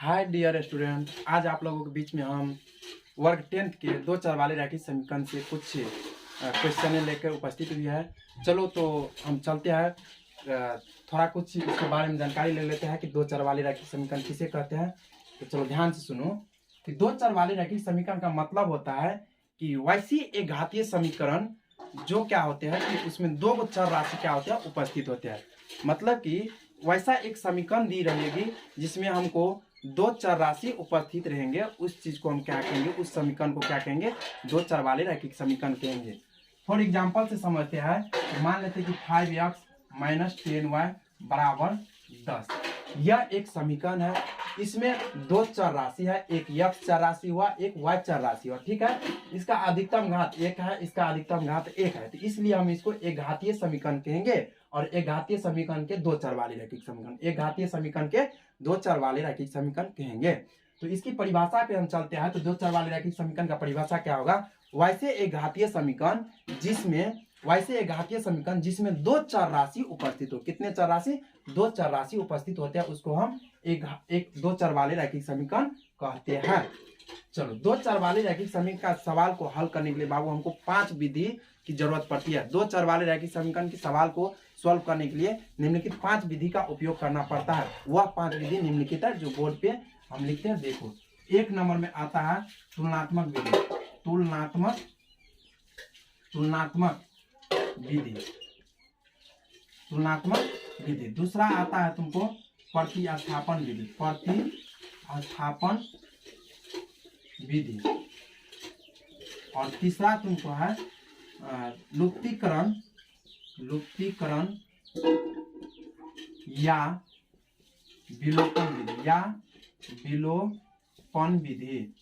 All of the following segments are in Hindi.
हाय डियर स्टूडेंट, आज आप लोगों के बीच में हम वर्ग 10th के दो चर वाले रैखिक समीकरण से कुछ क्वेश्चन लेकर उपस्थित हुए हैं। चलो तो हम चलते हैं, थोड़ा कुछ इसके बारे में जानकारी ले लेते हैं कि दो चर वाले रैखिक समीकरण किसे कहते हैं। तो चलो ध्यान से सुनो कि दो चर वाले रैखिक समीकरण का मतलब होता है कि वैसी एक घातीय समीकरण जो क्या होते हैं कि उसमें दो चर राशि क्या होते हैं उपस्थित होते हैं। मतलब कि वैसा एक समीकरण दी रहेगी जिसमें हमको दो चर राशि उपस्थित रहेंगे, उस चीज को हम क्या कहेंगे, उस समीकरण को क्या कहेंगे, दो चर वाले रैखिक समीकरण कहेंगे। फॉर एग्जांपल से समझते हैं, तो मान लेते हैं कि 5x - 10y बराबर 10। यह एक समीकरण है, इसमें दो चर राशि है, एक x चर राशि हुआ, एक y चर राशि हुआ। ठीक है, इसका अधिकतम घात 1 है, इसका अधिकतम घात 1 है, तो इसलिए हम इसको एक घातीय समीकरण कहेंगे। और एक घातीय समीकरण के दो चर वाले रैखिक समीकरण, एक घातीय समीकरण के दो चर वाले रैखिक समीकरण कहेंगे। तो इसकी परिभाषा पे हम चलते हैं, तो दो चर वाले रैखिक समीकरण का परिभाषा क्या होगा, वैसे एक घातीय समीकरण जिसमें दो चर राशि उपस्थित हो। कितने चर राशि? दो चर राशि उपस्थित होते हैं, उसको हम एक दो चर वाले रैखिक समीकरण कहते हैं। चलो, दो चर वाले रैखिक समीकरण का सवाल को हल करने के लिए बाबू हमको 5 विधि की जरूरत पड़ती है। दो चर वाले रैखिक समीकरण के सवाल को सॉल्व करने के लिए निम्नलिखित 5 विधि का उपयोग करना पड़ता है। वह 5 विधि निम्नलिखित है जो बोर्ड पे हम लिखते हैं। देखो, 1 नंबर में आता है तुलनात्मक विधि, तुलनात्मक विधि। दूसरा आता है तुमको प्रतिस्थापन विधि। और तीसरा तुमको है लुप्तीकरण या विलोपन विधि,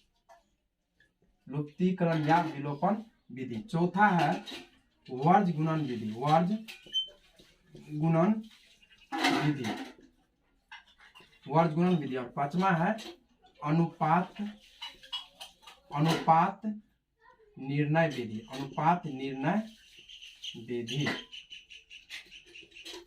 लुप्तीकरण या विलोपन विधि। चौथा है वर्ज गुणन विधि। और पांचवा है अनुपात निर्णय विधि।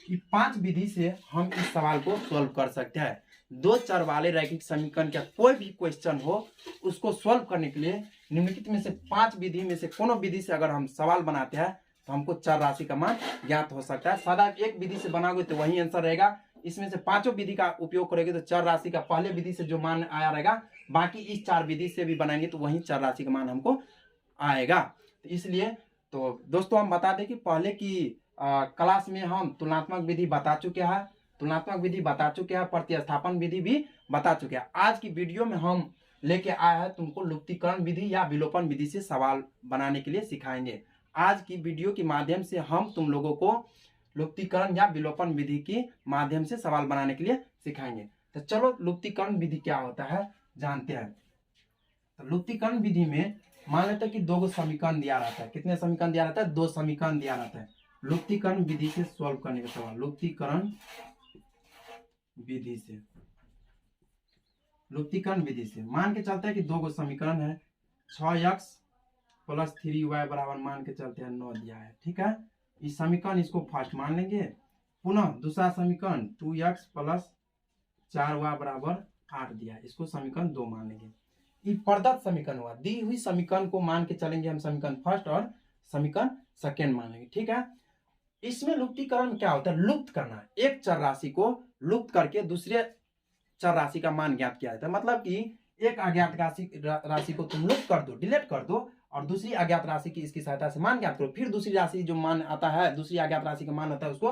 ये 5 विधि से हम इस सवाल को सॉल्व कर सकते हैं। दो चर वाले रैखिक समीकरण का कोई भी क्वेश्चन हो, उसको सॉल्व करने के लिए निम्नलिखित में से 5 विधि में से कोनो विधि से अगर हम सवाल बनाते हैं तो हमको चर राशि का मान ज्ञात हो सकता है। सादा एक विधि से बनाओगे तो वही आंसर रहेगा। इसमें से पांचों विधि का उपयोग करोगे तो चर राशि का पहले विधि से जो मान आया रहेगा, बाकी इस 4 विधि से भी बनाएंगे तो वही चर राशि का मान हमको आएगा। तो इसलिए तो दोस्तों हम बता दें कि पहले की क्लास में हम तुलनात्मक विधि बता चुके हैं, प्रतिस्थापन विधि भी बता चुके हैं। आज की वीडियो में हम लेके आया है तुमको लुप्तीकरण विधि या विलोपन विधि से सवाल बनाने के लिए सिखाएंगे। आज की वीडियो के माध्यम से हम तुम लोगों को लुप्तीकरण या विलोपन विधि के माध्यम से सवाल बनाने के लिए सिखाएंगे। तो चलो, लुप्तीकरण विधि क्या होता है जानते हैं। तो लुप्तीकरण विधि में मान लेते हैं कि दो समीकरण दिया रहता है। कितने समीकरण दिया रहता है? 2 समीकरण दिया रहता है। लुप्तीकरण विधि से सॉल्व करने का सवाल, लुप्तीकरण विधि से मान के चलते हैं कि 2 समीकरण है। 6x + 3y बराबर मान के चलते हैं 9 दिया है। ठीक है, इस समीकरण इसको फर्स्ट मान लेंगे। पुनः दूसरा समीकरण 2x + 4y बराबर 8 दिया है, इसको समीकरण 2 मान लेंगे। ये प्रदत्त समीकरण हुआ। दी हुई समीकरण को मान के चलेंगे हम समीकरण फर्स्ट और समीकरण सेकेंड मान लेंगे। ठीक है, इसमें लुप्तीकरण क्या होता है? लुप्त करना। एक चर राशि को लुप्त करके दूसरे चर राशि का मान ज्ञात किया जाता है। मतलब कि एक अज्ञात राशि को तुम लुप्त कर दो, डिलीट कर दो, और दूसरी अज्ञात राशि की इसकी सहायता से मान ज्ञात करो। फिर दूसरी राशि जो मान आता है, दूसरी अज्ञात राशि का मान आता है, उसको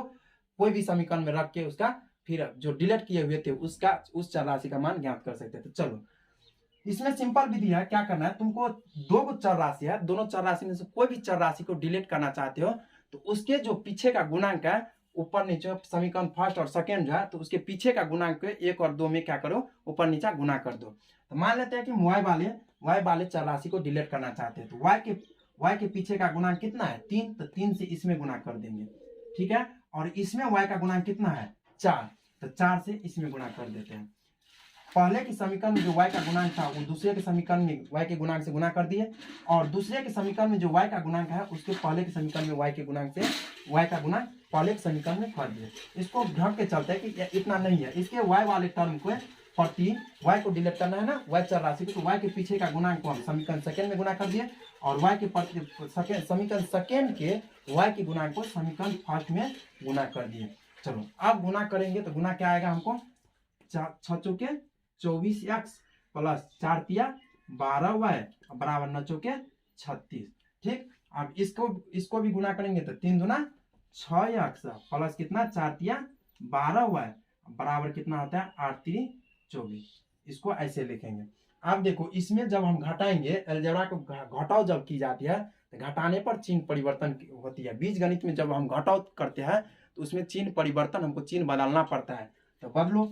कोई भी समीकरण में रख के उसका फिर जो डिलीट किए हुए थे उस चर राशि का मान ज्ञात कर सकते थे। चलो, इसमें सिंपल विधि है। क्या करना है तुमको, 2 चर राशि है, दोनों चर राशि में से कोई भी चर राशि को डिलीट करना चाहते हो तो उसके जो पीछे का गुणांक है, ऊपर नीचे समीकरण फर्स्ट और सेकेंड जो है, तो उसके पीछे का गुणांक 1 और 2 में क्या करो, ऊपर नीचे गुना कर दो। तो मान लेते हैं कि y वाले चर राशि को डिलीट करना चाहते हैं, तो y के पीछे का गुणांक कितना है? 3, तो 3 से इसमें गुना कर देंगे। ठीक है, और इसमें y का गुणांक कितना है? 4, तो 4 से इसमें गुना कर देते हैं। पहले के समीकरण में जो y का गुणांक था वो दूसरे के समीकरण में y के गुणांक से गुना कर दिए, और दूसरे के समीकरण में जो y का गुणांक है उसके पहले के समीकरण में y के गुणांक से y का गुणांक पहले के समीकरण में कर दिए। इसको ढक के चलते हैं कि इतना नहीं है, इसके y वाले टर्म को प्रति y को डिलीट करना है ना, y चर राशि को, तो y के पीछे का गुणांक को हम समीकरण सेकंड में गुना कर दिए और y के समीकरण सेकंड के y के गुणांक को समीकरण फर्स्ट में गुना कर दिए। चलो अब गुना करेंगे तो गुना क्या आएगा हमको, 6 चौके 24x प्लस 4 तिया 12y बराबर 9 चौके 36। ठीक, अब इसको भी गुना करेंगे तो 3 दूना 6x प्लस कितना 4 तिया 12y बराबर कितना होता है 8 3 24। इसको ऐसे लिखेंगे। अब देखो इसमें जब हम घटाएंगे, अलजेब्रा को घटाओ जब की जाती है तो घटाने पर चिन्ह परिवर्तन होती है। बीज गणित में जब हम घटाओ करते हैं तो उसमें चिन्ह परिवर्तन, हमको चिन्ह बदलना पड़ता है, तो बदलो।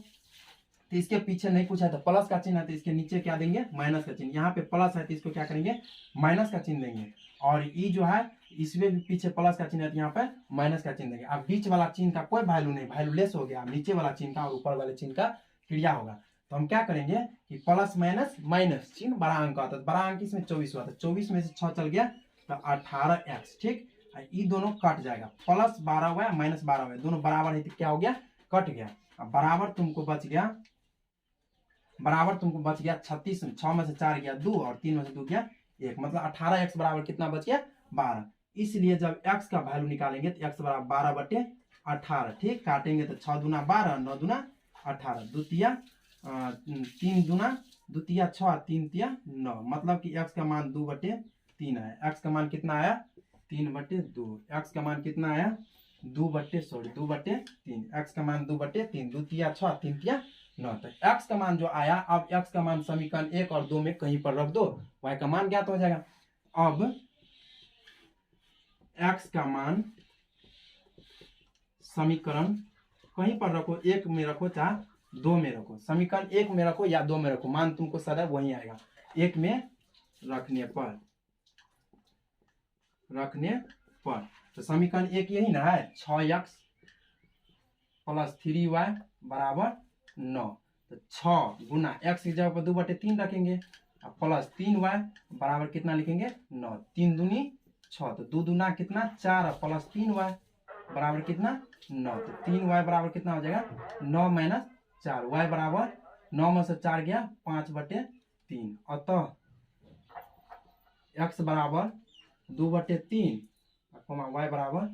तो इसके पीछे नहीं पूछा तो प्लस का चिन्ह है तो इसके नीचे क्या देंगे, माइनस का चिन्ह। यहाँ पे प्लस है तो इसको क्या करेंगे, माइनस का चिन्ह देंगे। और ई जो है इसमें भी पीछे प्लस का चिन्ह है तो यहाँ पे माइनस का चिन्ह देंगे। अब बीच वाला चिन्ह का कोई वैल्यू नहीं, वैल्यूलेस हो गया। नीचे वाला चिन्ह का और ऊपर वाले चिन्ह का क्रिया होगा। तो हम क्या करेंगे कि प्लस माइनस माइनस चिन्ह बड़ा अंक आता है, बड़ा अंक इसमें 24 हुआ था, 24 में से 6 चल गया तो 18x। ठीक, ये दोनों कट जाएगा, प्लस 12y माइनस 12y दोनों बराबर है तो क्या हो गया, कट गया। अब बराबर तुमको बच गया 36। 6 में से 4 गया 2 और 3 में से 2 गया 1, मतलब 18x बराबर कितना बच गया 12। इसलिए जब x का वैल्यू निकालेंगे तो x बराबर 12/18। ठीक, काटेंगे तो 6 दूना 12 9 दूना 18, 2 तिया 3 दूना 2 तिया 6 3 तिया 9, मतलब कि x का मान 2/3 आया। x का मान कितना आया 3/2। x का मान कितना आया 2/3। x का मान 2/3, 2 तिया 6 3 तिया 9। तो x का मान जो आया, अब x का मान समीकरण 1 और 2 में कहीं पर रख दो, y का मान ज्ञात हो जाएगा। अब x का मान समीकरण कहीं पर रखो, 1 में रखो चाहे 2 में रखो, समीकरण 1 में रखो या 2 में रखो, मान तुमको सदैव वही आएगा। 1 में रखने पर तो समीकरण 1 यही ना है, 6x प्लस 3y बराबर 9। तो 6 गुना x की जगह पर 2/3 रखेंगे और प्लस 3y बराबर कितना लिखेंगे 9। 3 दूनी 6, तो 2 दूना कितना 4 प्लस 3y बराबर कितना 9। तो 3y बराबर कितना हो जाएगा 9 माइनस 4, y बराबर 9 में से 4 गया 5/3। अतः x बराबर 2/3 y बराबर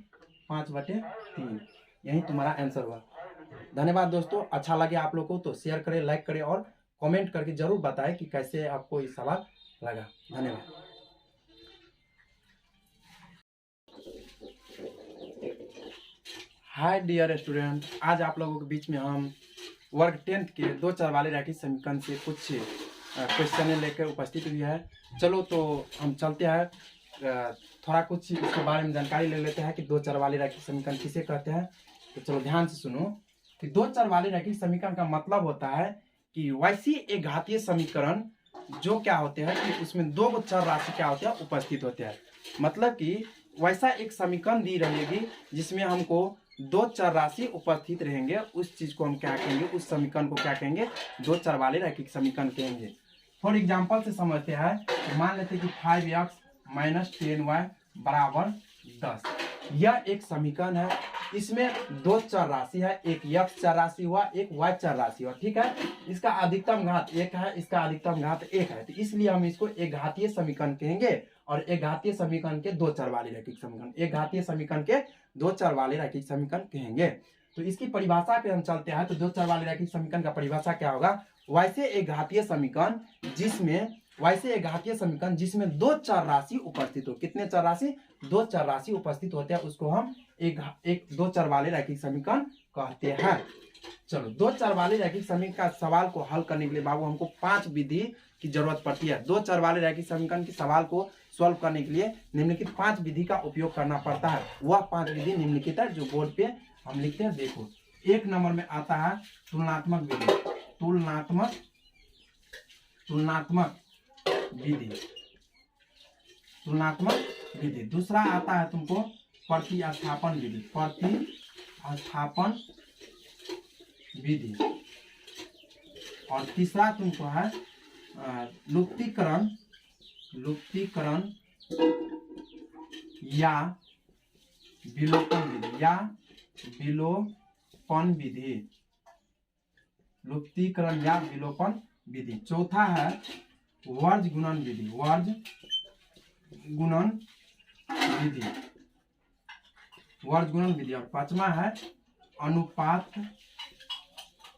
5/3। यही तुम्हारा आंसर हुआ। धन्यवाद दोस्तों, अच्छा लगे आप लोग को तो शेयर करें, लाइक करें और कमेंट करके जरूर बताएं कि कैसे आपको ये सवाल लगा। धन्यवाद। हाय डियर स्टूडेंट, आज आप लोगों के बीच में हम वर्ग 10th के 2 चर वाले रैखिक समीकरण से कुछ क्वेश्चन लेकर उपस्थित हुई है। चलो तो हम चलते हैं, थोड़ा कुछ इसके बारे में जानकारी ले लेते हैं कि 2 चर वाले रैखिक समीकरण किसे कहते हैं। तो चलो ध्यान से सुनो कि 2 चर वाले रैखिक समीकरण का मतलब होता है कि वैसी एक घातीय समीकरण जो क्या होते हैं कि उसमें 2 चर राशि क्या होते हैं उपस्थित होते हैं। मतलब कि वैसा एक समीकरण दी रहेगी जिसमें हमको 2 चर राशि उपस्थित रहेंगे, उस चीज को हम क्या कहेंगे, उस समीकरण को क्या कहेंगे 2 चर वाले रैखिक समीकरण कहेंगे। फॉर एग्जाम्पल से समझते हैं, तो मान लेते हैं कि 5x माइनस 10y बराबर 10। यह एक समीकरण है, इसमें 2 चर राशि है, एक x चर राशि हुआ, एक y चर राशि हुआ। ठीक है, इसका अधिकतम घात 1 है, इसका अधिकतम घात 1 है, तो इसलिए हम इसको एक घातीय समीकरण कहेंगे। और एक घातीय समीकरण के 2 चर वाले रैखिक समीकरण, एक घातीय समीकरण के 2 चर वाले रैखिक समीकरण कहेंगे। तो इसकी परिभाषा पे हम चलते हैं, तो 2 चर वाले रैखिक समीकरण का परिभाषा क्या होगा, वैसे एक घातीय समीकरण जिसमें 2 चर राशि उपस्थित हो। कितने चर राशि, 2 चर राशि उपस्थित होते हैं, उसको हम एक 2 चर वाले रैखिक समीकरण कहते हैं। चलो 2 चर वाले रैखिक समीकरण का सवाल को हल करने के लिए बाबू हमको 5 विधि की जरूरत पड़ती है। 2 चर वाले रैखिक समीकरण के सवाल को सॉल्व करने के लिए निम्नलिखित 5 विधि का उपयोग करना पड़ता है। वह 5 विधि निम्नलिखित है जो बोर्ड पे हम लिखते हैं। देखो 1 नंबर में आता है तुलनात्मक विधि, तुलनात्मक विधि। दूसरा आता है तुमको प्रतिस्थापन विधि। और तीसरा तुमको है लुप्तीकरण या विलोपन विधि लुप्तीकरण या विलोपन विधि। चौथा है वर्ज गुणन विधि, वर्ज गुणन विधि, वर्ज गुणन विधि। और पांचवा है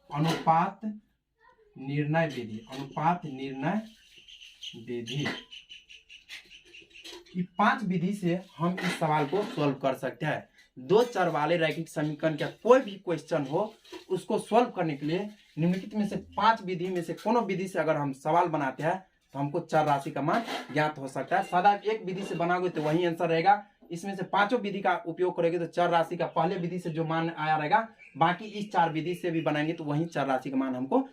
अनुपात निर्णय विधि, अनुपात निर्णय विधि। ये 5 विधि से हम इस सवाल को सॉल्व कर सकते हैं। 2 चर वाले रैखिक समीकरण का कोई भी क्वेश्चन हो उसको सॉल्व करने के लिए निम्नलिखित में से 5 विधि में से कोनो विधि से अगर हम सवाल बनाते हैं तो हमको चर राशि का मान ज्ञात हो सकता है। सादा एक विधि से बनाओगे तो वही आंसर रहेगा। इसमें से 5 विधि का उपयोग करेंगे तो चर राशि का पहले विधि से जो मान आया रहेगा, बाकी इस 4 विधि से भी बनाएंगे तो वही चर राशि का मान हमको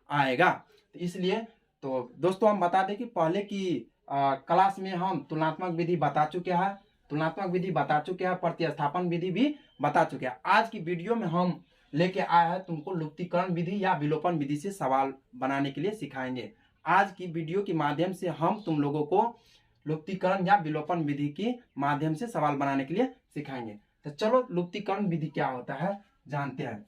आएगा। तो इसलिए तो दोस्तों हम बता दें कि पहले की क्लास में हम तुलनात्मक विधि बता चुके हैं, प्रतिस्थापन विधि भी बता चुके हैं। आज की वीडियो में हम लेके आए हैं तुमको लुप्तीकरण विधि या विलोपन विधि से सवाल बनाने के लिए सिखाएंगे। आज की वीडियो के माध्यम से हम तुम लोगों को लुप्तीकरण या विलोपन विधि के माध्यम से सवाल बनाने के लिए सिखाएंगे। तो चलो लुप्तीकरण विधि क्या होता है जानते हैं।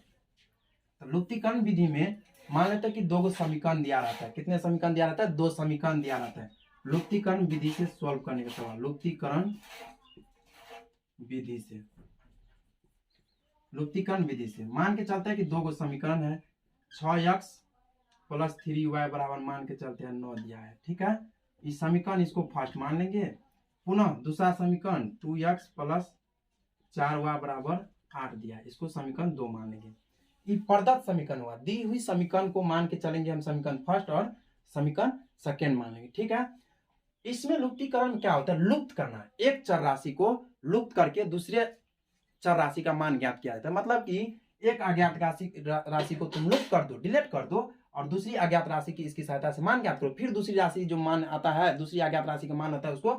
तो लुप्तीकरण विधि में मान लेते हैं कि 2 समीकरण दिया रहता है। कितने समीकरण दिया रहता है? 2 समीकरण दिया रहता है। लुप्तीकरण विधि से सॉल्व करने का सवाल, लुप्तीकरण विधि से, लुप्तीकरण विधि से मान के चलते हैं कि 2 समीकरण है। 6x + 3y बराबर मान के चलते हैं 9 दिया है, ठीक है। इस समीकरण इसको फर्स्ट मान लेंगे। पुनः दूसरा समीकरण 2x + 4y बराबर 8 दिया है, इसको समीकरण 2 मान लेंगे। ये प्रदत्त समीकरण हुआ। दी हुई समीकरण को मान के चलेंगे हम समीकरण फर्स्ट और समीकरण सेकेंड मान लेंगे, ठीक है। इसमें लुप्तीकरण क्या होता है? लुप्त करना। एक चर राशि को लुप्त करके दूसरे चर राशि का मान ज्ञात किया जाता है। मतलब कि एक अज्ञात राशि को तुम लुप्त कर दो, डिलीट कर दो, और दूसरी अज्ञात राशि की इसकी सहायता से मान ज्ञात करो। फिर दूसरी राशि जो मान आता है, दूसरी अज्ञात राशि का मान होता है, उसको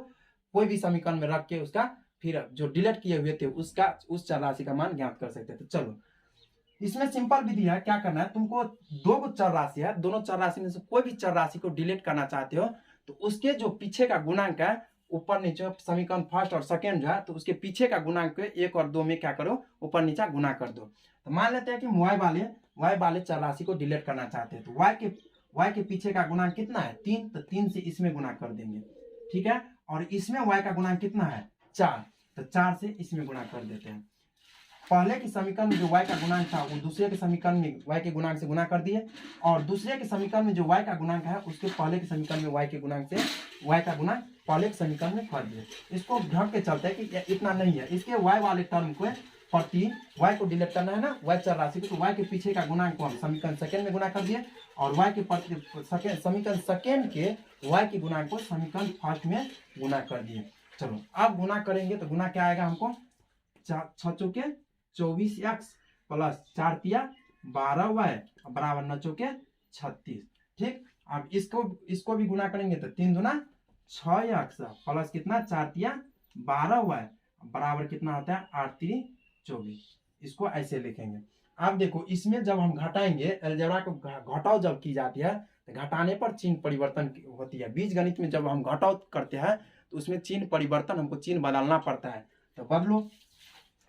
कोई भी समीकरण में रख के उसका फिर जो डिलीट किए हुए थे उसका उस चर राशि का मान ज्ञात कर सकते हैं। तो चलो इसमें सिंपल विधि है। क्या करना है तुमको? 2 चर राशि है, दोनों चर राशि में से कोई भी चर राशि को डिलीट करना चाहते हो तो उसके जो पीछे का गुणांक है, ऊपर नीचे समीकरण फर्स्ट और सेकेंड जो है, तो उसके पीछे का गुणांक को 1 और 2 में क्या करो? ऊपर नीचे गुना कर दो। तो मान लेते हैं कि y वाले चर राशि को डिलीट करना चाहते हैं तो y के पीछे का गुणांक कितना है? 3, तो 3 से इसमें गुना कर देंगे, ठीक है। और इसमें y का गुणांक कितना है? 4, तो 4 से इसमें गुना कर देते हैं। पहले के समीकरण में जो y का गुणांक था वो दूसरे के समीकरण में y के गुणांक से गुना कर दिए, और दूसरे के समीकरण में जो y का गुणांक है उसके पहले के समीकरण में y के गुणांक से y का गुणांक पहले के समीकरण में कर दिए। इसको ढक के चलते हैं कि इतना नहीं है, इसके y वाले टर्म को प्रति y को डिलीट करना है ना, y चर राशि को, तो y के पीछे का गुणांक को हम समीकरण सेकेंड में गुना कर दिए, और y के समीकरण सेकेंड के y के गुणांक को समीकरण फर्स्ट में गुना कर दिए। चलो अब गुना करेंगे तो गुना क्या आएगा हमको? 6 चौके 24x + 4 तिया 12y बराबर 9 चौके 36, ठीक। अब इसको भी गुना करेंगे तो 3 दूना 6x प्लस कितना 4 तिया 12y बराबर कितना होता है? 8 3 24। इसको ऐसे लिखेंगे। अब देखो इसमें जब हम घटाएंगे, अलजेब्रा को घटाव जब की जाती है तो घटाने पर चिन्ह परिवर्तन होती है। बीज गणित में जब हम घटाव करते हैं तो उसमें चिन्ह परिवर्तन, हमको चिन्ह बदलना पड़ता है। तो बदलो,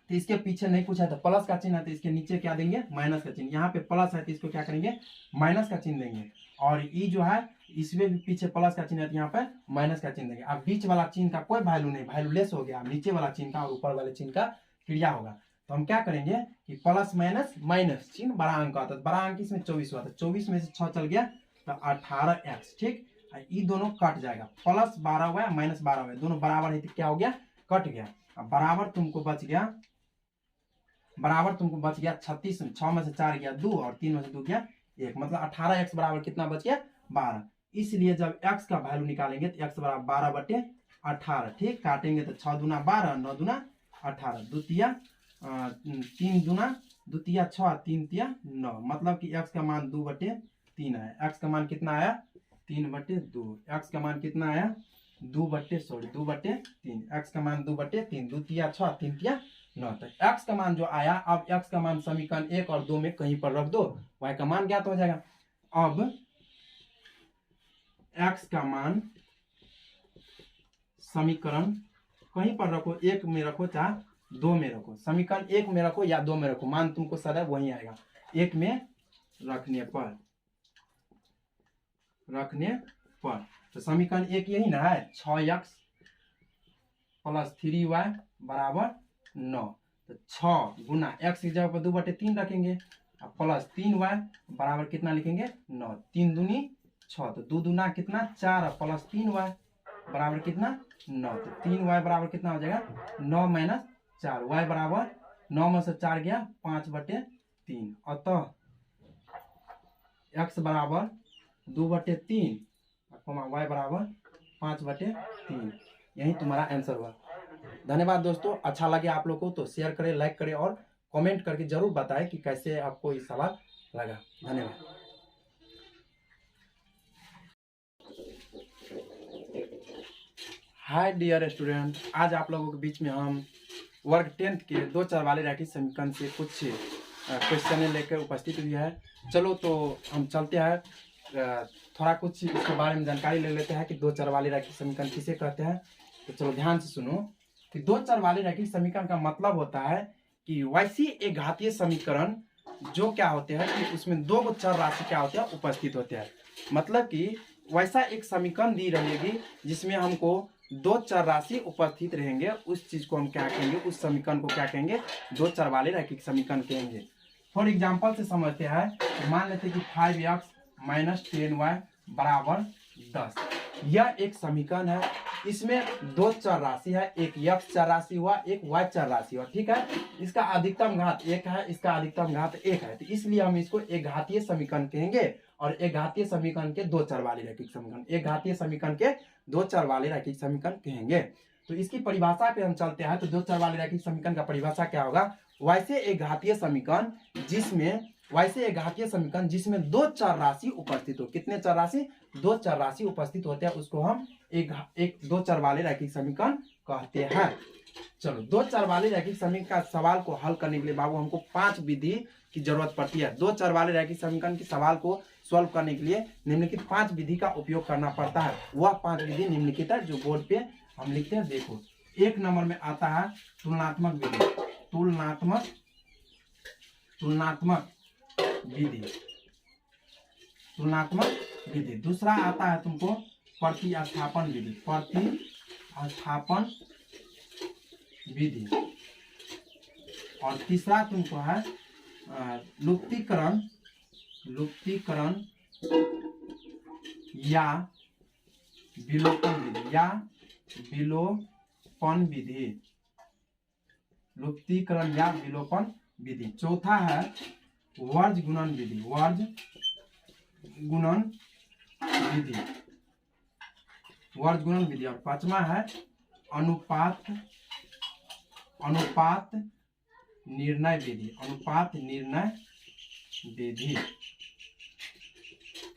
तो इसके पीछे नहीं कुछ है तो प्लस का चिन्ह है तो इसके नीचे क्या देंगे? माइनस का चिन्ह। यहाँ पे प्लस है तो इसको क्या करेंगे? माइनस का चिन्ह देंगे। और ई जो है इसमें भी पीछे प्लस का चिन्ह है तो यहाँ पे माइनस का चिन्ह देंगे। अब बीच वाला चिन्ह का कोई वैल्यू नहीं, वैल्यूलेस हो गया। नीचे वाला चिन्ह का और ऊपर वाले चिन्ह का क्रिया होगा। तो हम क्या करेंगे कि प्लस माइनस माइनस चिन्ह बड़ा अंक आता है। बड़ा अंक इसमें 24 हुआ था, 24 में से 6 चल गया तो 18x, ठीक। ये दोनों कट जाएगा, प्लस 12 हुआ माइनस 12 हुआ, दोनों बराबर है तो क्या हो गया? कट गया। अब बराबर तुमको बच गया 36। 6 में से 4 गया 2 और 3 में से 2 गया 1, मतलब 18x बराबर कितना बच गया? 12। इसलिए जब x का वैल्यू निकालेंगे तो x बराबर 12/18, ठीक। काटेंगे तो 6 दूना 12, 9 दूना 18, 2 तिया 3 दूना 2 तिया 6, 3 तिया 9, मतलब कि x का मान 2/3 है। x का मान कितना आया? 3/2। x का मान कितना आया? 2/3। x का मान 2/3, 2 तिया 6, 3 तिया 9। तो x का मान जो आया, अब x का मान समीकरण 1 और 2 में कहीं पर रख दो, y का मान ज्ञात हो जाएगा। अब x का मान समीकरण कहीं पर रखो, 1 में रखो चाहे 2 में रखो, समीकरण 1 में रखो या 2 में रखो, मान तुमको सदैव वही आएगा। 1 में रखने पर तो समीकरण एक यही ना है, 6x प्लस 3y बराबर 9। तो 6 गुना x की जगह पर 2/3 रखेंगे और प्लस 3y बराबर कितना लिखेंगे 9। 3 दूनी 6, तो 2 दूना कितना 4 और प्लस 3y बराबर कितना 9। तो 3y बराबर कितना हो जाएगा 9 माइनस 4, y बराबर 9 में से 4 गया 5/3। अतः x बराबर 2/3 y बराबर 5/3। यही तुम्हारा आंसर हुआ। धन्यवाद दोस्तों। अच्छा लगे आप लोग को तो शेयर करें, लाइक करें और कमेंट करके जरूर बताएं कि कैसे आपको ये सवाल लगा। धन्यवाद। हाय डियर स्टूडेंट, आज आप लोगों के बीच में हम वर्ग 10th के 2 चर वाले रैखिक समीकरण से कुछ क्वेश्चन लेकर उपस्थित हुई है। चलो तो हम चलते हैं, थोड़ा कुछ इसके बारे में जानकारी ले लेते हैं कि 2 चर वाले रैखिक समीकरण किसे कहते हैं। तो चलो ध्यान से सुनो कि 2 चर वाले रैखिक समीकरण का मतलब होता है कि वैसी एक घातीय समीकरण जो क्या होते हैं कि उसमें 2 चर राशि क्या होते हैं उपस्थित होते हैं। मतलब कि वैसा एक समीकरण दी रहेगी जिसमें हमको 2 चर राशि उपस्थित रहेंगे, उस चीज को हम क्या कहेंगे, उस समीकरण को क्या कहेंगे 2 चर वाले रैखिक समीकरण कहेंगे। फॉर एग्जाम्पल से समझते हैं, तो मान लेते हैं कि 5x माइनस 10y बराबर 10। यह एक समीकरण है, इसमें 2 चर राशि है, एक x चर राशि हुआ, एक y चर राशि हुआ, ठीक है। इसका अधिकतम घात 1 है, इसका अधिकतम घात 1 है, तो इसलिए हम इसको एक घातीय समीकरण कहेंगे। और एक घातीय समीकरण के 2 चर वाले रैखिक समीकरण, एक घातीय समीकरण के 2 चर वाले रैखिक समीकरण कहेंगे। तो इसकी परिभाषा पे हम चलते हैं, तो 2 चर वाले रैखिक समीकरण का परिभाषा क्या होगा, वैसे एक घातीय समीकरण जिसमें 2 चर राशि उपस्थित हो। कितने चर राशि, 2 चर राशि उपस्थित होते हैं, उसको हम एक 2 चर वाले रैखिक समीकरण कहते हैं। चलो 2 चर वाले रैखिक समीकरण का सवाल को हल करने के लिए बाबू हमको 5 विधि की जरूरत पड़ती है। 2 चर वाले रैखिक समीकरण के सवाल को सॉल्व करने के लिए निम्नलिखित 5 विधि का उपयोग करना पड़ता है। वह 5 विधि निम्नलिखित है जो बोर्ड पे हम लिखते हैं। देखो 1 नंबर में आता है तुलनात्मक विधि, तुलनात्मक विधि। दूसरा आता है तुमको प्रतिस्थापन विधि। और तीसरा तुमको है लुप्तीकरण या विलोपन विधि, लुप्तीकरण या विलोपन विधि। चौथा है वर्ज गुणन विधि। और 5वां है अनुपात निर्णय विधि।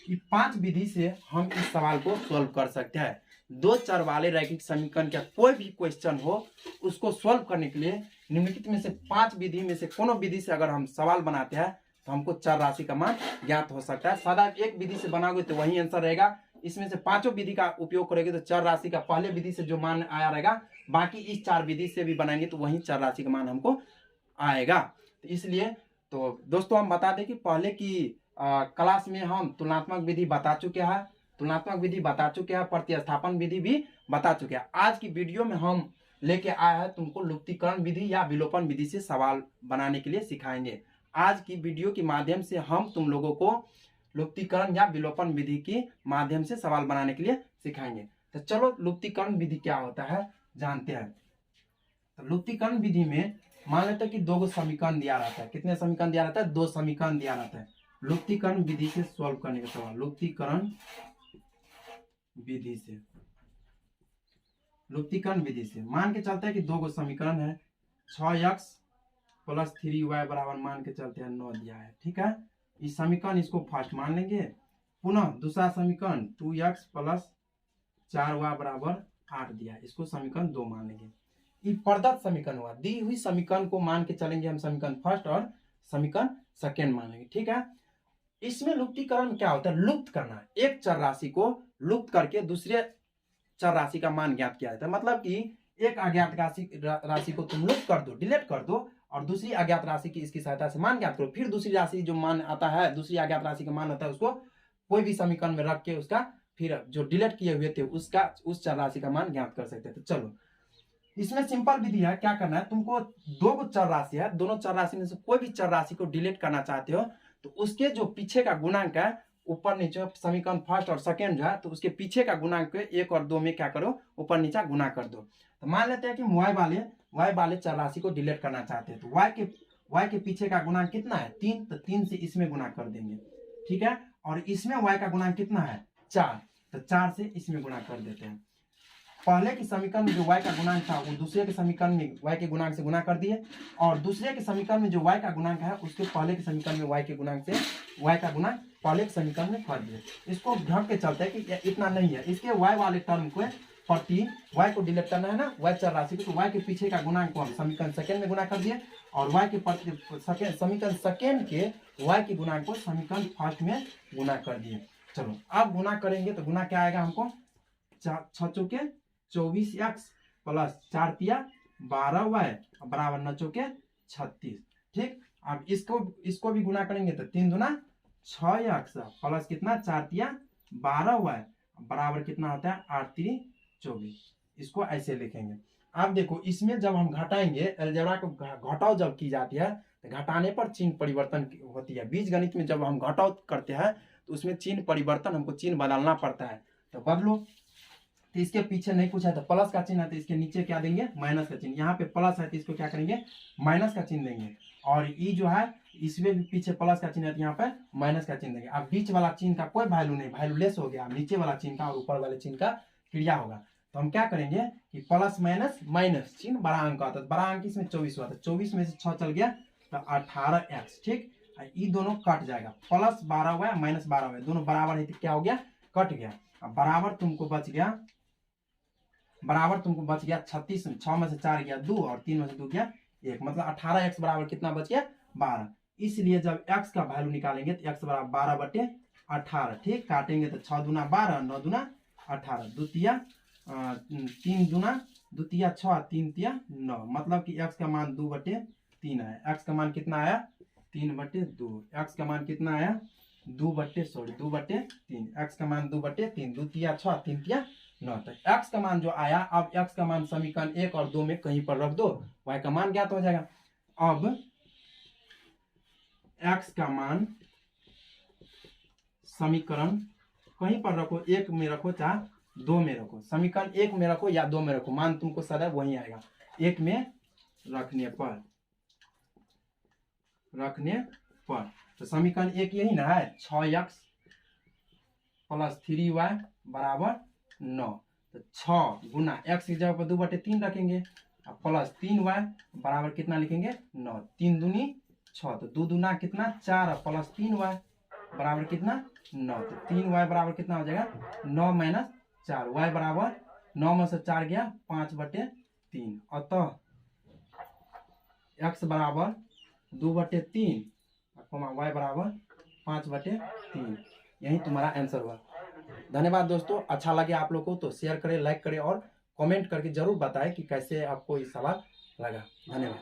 ये 5 विधि से हम इस सवाल को सॉल्व कर सकते हैं। 2 चर वाले रैखिक समीकरण का कोई भी क्वेश्चन हो, उसको सॉल्व करने के लिए निम्नलिखित में से 5 विधि में से कोनो विधि से अगर हम सवाल बनाते हैं तो हमको चर राशि का मान ज्ञात हो सकता है। सादा एक विधि से बनाओगे तो वही आंसर रहेगा। इसमें से 5 विधि का उपयोग करेंगे तो चर राशि का पहले विधि से जो मान आया रहेगा, बाकी इस 4 विधि से भी बनाएंगे तो वही चर राशि का मान हमको आएगा। तो इसलिए तो दोस्तों हम बता दें कि पहले की क्लास में हम तुलनात्मक विधि बता चुके हैं, प्रतिस्थापन विधि भी बता चुके हैं। आज की वीडियो में हम लेके आया है तुमको लुप्तीकरण विधि या विलोपन विधि से सवाल बनाने के लिए सिखाएंगे। आज की वीडियो के माध्यम से हम तुम लोगों को लुप्तीकरण या विलोपन विधि के माध्यम से सवाल बनाने के लिए सिखाएंगे। तो चलो लुप्तीकरण विधि क्या होता है जानते हैं। तो लुप्तीकरण विधि में मान लेते हैं कि 2 समीकरण दिया रहता है। कितने समीकरण दिया रहता है, 2 समीकरण दिया रहता है। लुप्तीकरण विधि से सॉल्व करने का सवाल, लुप्तीकरण विधि से मान के चलते हैं कि 2 समीकरण है, 6x प्लस 3y बराबर मान के चलते हैं 9 दिया है, ठीक है। इस समीकरण इसको फर्स्ट मान लेंगे। पुनः दूसरा समीकरण 2x प्लस 4y बराबर 8 दिया है, इसको समीकरण 2 मान लेंगे। ये प्रदत्त समीकरण हुआ, दी हुई समीकरण को मान के चलेंगे हम समीकरण फर्स्ट और समीकरण सेकेंड मान लेंगे, ठीक है। इसमें लुप्तीकरण क्या होता है, लुप्त करना। एक चर राशि को लुप्त करके दूसरे चर राशि का मान ज्ञात किया जाता है। मतलब कि एक अज्ञात राशि को तुम लुप्त कर दो, डिलीट कर दो और दूसरी अज्ञात राशि की इसकी सहायता से मान ज्ञात करो। फिर दूसरी राशि जो मान आता है, दूसरी अज्ञात राशि का मान होता है, उसको कोई भी समीकरण में रख के उसका फिर जो डिलीट किए हुए थे उसका उस चर राशि का मान ज्ञात कर सकते थे। तो चलो इसमें सिंपल विधि है, क्या करना है तुमको, दो को चर राशि है, दोनों चर राशि में से कोई भी चर राशि को डिलीट करना चाहते हो तो उसके जो पीछे का गुणांक है, ऊपर नीचे समीकरण फर्स्ट और सेकंड जो है, तो उसके पीछे का गुणांक 1 और 2 में क्या करो, ऊपर नीचा गुना कर दो। तो मान लेते हैं कि y वाले चर राशि को डिलीट करना चाहते हैं, तो y के पीछे का गुणांक कितना है 3, तो 3 से इसमें गुना कर देंगे, ठीक है। और इसमें y का गुणांक कितना है 4, तो 4 से इसमें गुना कर देते हैं। पहले के समीकरण में जो y का गुणांक था वो दूसरे के समीकरण में y के गुणांक से गुना कर दिए, और दूसरे के समीकरण में जो y का गुणांक है उसके पहले के समीकरण में y के गुणांक से y का गुणांक पहले के समीकरण में कर दिए। इसको ढक के चलते हैं कि इतना नहीं है, इसके y वाले टर्म को प्रति y को डिलीट करना है ना, y चर राशि को, तो y के पीछे का गुणांक को हम समीकरण सेकंड में गुना कर दिए, और y के समीकरण सेकंड के y के गुणांक को समीकरण फर्स्ट में गुना कर दिए। चलो अब गुना करेंगे तो गुना क्या आएगा हमको, 6 चौके 24x प्लस 4 तिया 12y बराबर 9 चौके 36, ठीक। अब इसको भी गुना करेंगे तो 3 दूना 6x प्लस कितना 4 तिया 12y बराबर कितना होता है 8 3 24। इसको ऐसे लिखेंगे। अब देखो इसमें जब हम घटाएंगे, अलजेब्रा को घटाव जब की जाती है तो घटाने पर चिन्ह परिवर्तन होती है। बीज गणित में जब हम घटाव करते हैं तो उसमें चिन्ह परिवर्तन, हमको चिन्ह बदलना पड़ता है, तो बदलो। तो इसके पीछे नहीं कुछ है तो प्लस का चिन्ह है, तो इसके नीचे क्या देंगे माइनस का चिन्ह। यहाँ पे प्लस है तो इसको क्या करेंगे माइनस का चिन्ह देंगे, और ई जो है इसमें भी पीछे प्लस का चिन्ह है तो यहाँ पे माइनस का चिन्ह देंगे। अब बीच वाला चिन्ह का कोई वैल्यू नहीं, वैल्यू लेस हो गया, नीचे वाला चिन्ह का और ऊपर वाले चिन्ह का क्रिया होगा। तो हम क्या करेंगे कि प्लस माइनस माइनस चिन्ह बड़ा अंक आता है, बड़ा अंक इसमें 24 हुआ था, 24 में से 6 चल गया तो 18x, ठीक। ये दोनों कट जाएगा, प्लस 12 हुआ माइनस 12 हुआ, दोनों बराबर है तो क्या हो गया कट गया। अब बराबर तुमको बच गया 36, 6 में से 4 गया 2 और 3 में से 2 गया 1, मतलब 18x बराबर कितना बच गया 12। इसलिए जब x का वैल्यू निकालेंगे तो x बराबर 12/18, ठीक। काटेंगे तो 6 दूना 12, 9 दूना 18, 2 तिया 3 दूना 2 तिया 6, 3 तिया 9, मतलब कि x का मान 2/3 है। x का मान कितना आया 3/2, x का मान कितना आया 2/3, x का मान 2/3, 2 तिया 6, 3 तिया 9, तो x का मान जो आया, अब x का मान समीकरण 1 और 2 में कहीं पर रख दो, y का मान ज्ञात हो जाएगा। अब x का मान समीकरण कहीं पर रखो, 1 में रखो चाहे 2 में रखो, समीकरण 1 में रखो या 2 में रखो, मान तुमको सदैव वही आएगा। 1 में रखने पर तो समीकरण 1 यही ना है, 6x प्लस 3y बराबर 9, तो 6 गुना x की जगह पर 2/3 रखेंगे, और प्लस 3y बराबर कितना लिखेंगे 9, 3 दूनी 6, तो 2 दूना कितना 4 और प्लस 3y बराबर कितना 9, तो 3y बराबर कितना हो जाएगा 9 माइनस 4, y बराबर 9 में से 4 गया 5/3, अतः x बराबर 2/3 y बराबर 5/3, यही तुम्हारा आंसर हुआ। धन्यवाद दोस्तों, अच्छा लगे आप लोग को तो शेयर करें, लाइक करें और कमेंट करके जरूर बताएं कि कैसे आपको ये सवाल लगा। धन्यवाद।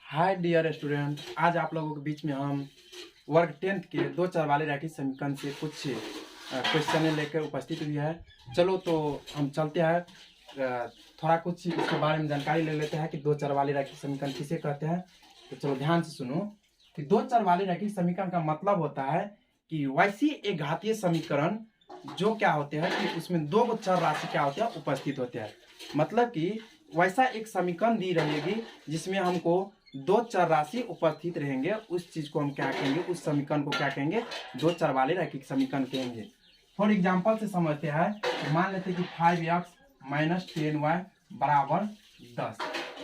हाय डियर स्टूडेंट, आज आप लोगों के बीच में हम वर्ग 10th के 2 चर वाले रैखिक समीकरण से कुछ क्वेश्चन लेकर उपस्थित हुई है। चलो तो हम चलते हैं, थोड़ा कुछ इसके बारे में जानकारी ले लेते हैं कि 2 चर वाले रैखिक समीकरण किसे कहते हैं। तो चलो ध्यान से सुनो कि 2 चर वाले रैखिक समीकरण का मतलब होता है कि वैसी एक घातीय समीकरण जो क्या होते हैं कि उसमें 2 चर राशि क्या होते हैं उपस्थित होते हैं। मतलब कि वैसा एक समीकरण दी रहेगी जिसमें हमको 2 चर राशि उपस्थित रहेंगे, उस चीज को हम क्या कहेंगे, उस समीकरण को क्या कहेंगे 2 चर वाले रैखिक समीकरण कहेंगे। फॉर एग्जाम्पल से समझते हैं, मान लेते हैं कि 5x माइनस 10y बराबर 10,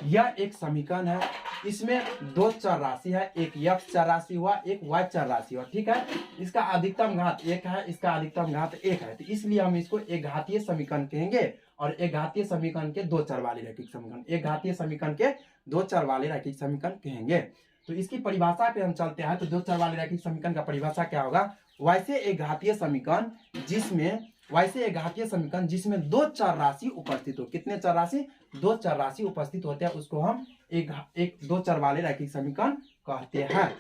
यह एक समीकरण है। इसमें 2 चर राशि है, एक x चर राशि हुआ, एक y चर राशि हुआ, ठीक है। इसका अधिकतम घात 1 है, इसका अधिकतम घात 1 है, तो इसलिए हम इसको एक घातीय समीकरण कहेंगे। और एक घातीय समीकरण के 2 चर वाले रैखिक समीकरण, एक घातीय समीकरण के 2 चर वाले रैखिक समीकरण कहेंगे। तो इसकी परिभाषा पे हम चलते हैं, तो 2 चर वाले रैखिक समीकरण का परिभाषा क्या होगा, वैसे एक घातीय समीकरण जिसमें वैसे एक घातीय समीकरण जिसमें दो चर राशि उपस्थित हो, कितने चर राशि, दो चर राशि उपस्थित होते हैं, उसको हम एक दो चर वाले रैखिक समीकरण कहते हैं।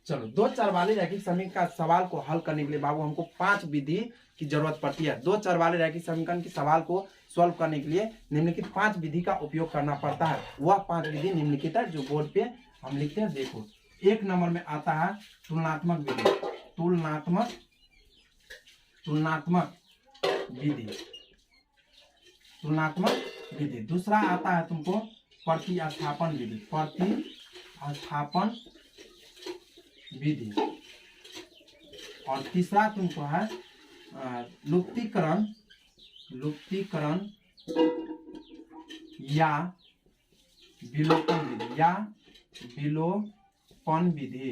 चलो, दो चर वाले रैखिक समीकरण का सवाल को हल करने के लिए बाबू हमको 5 विधि की जरूरत पड़ती है। दो चर वाले रैखिक समीकरण के सवाल को सॉल्व करने के लिए निम्नलिखित 5 विधि का उपयोग करना पड़ता है। वह 5 विधि निम्नलिखित है जो बोर्ड पे हम लिखते हैं। देखो, एक नंबर में आता है तुलनात्मक विधि, तुलनात्मक विधि, तुलनात्मक विधि। दूसरा आता है तुमको प्रतिस्थापन विधि, प्रतिस्थापन विधि। और तीसरा तुमको है लुप्तीकरण या विलोपन विधि, या विलोपन विधि,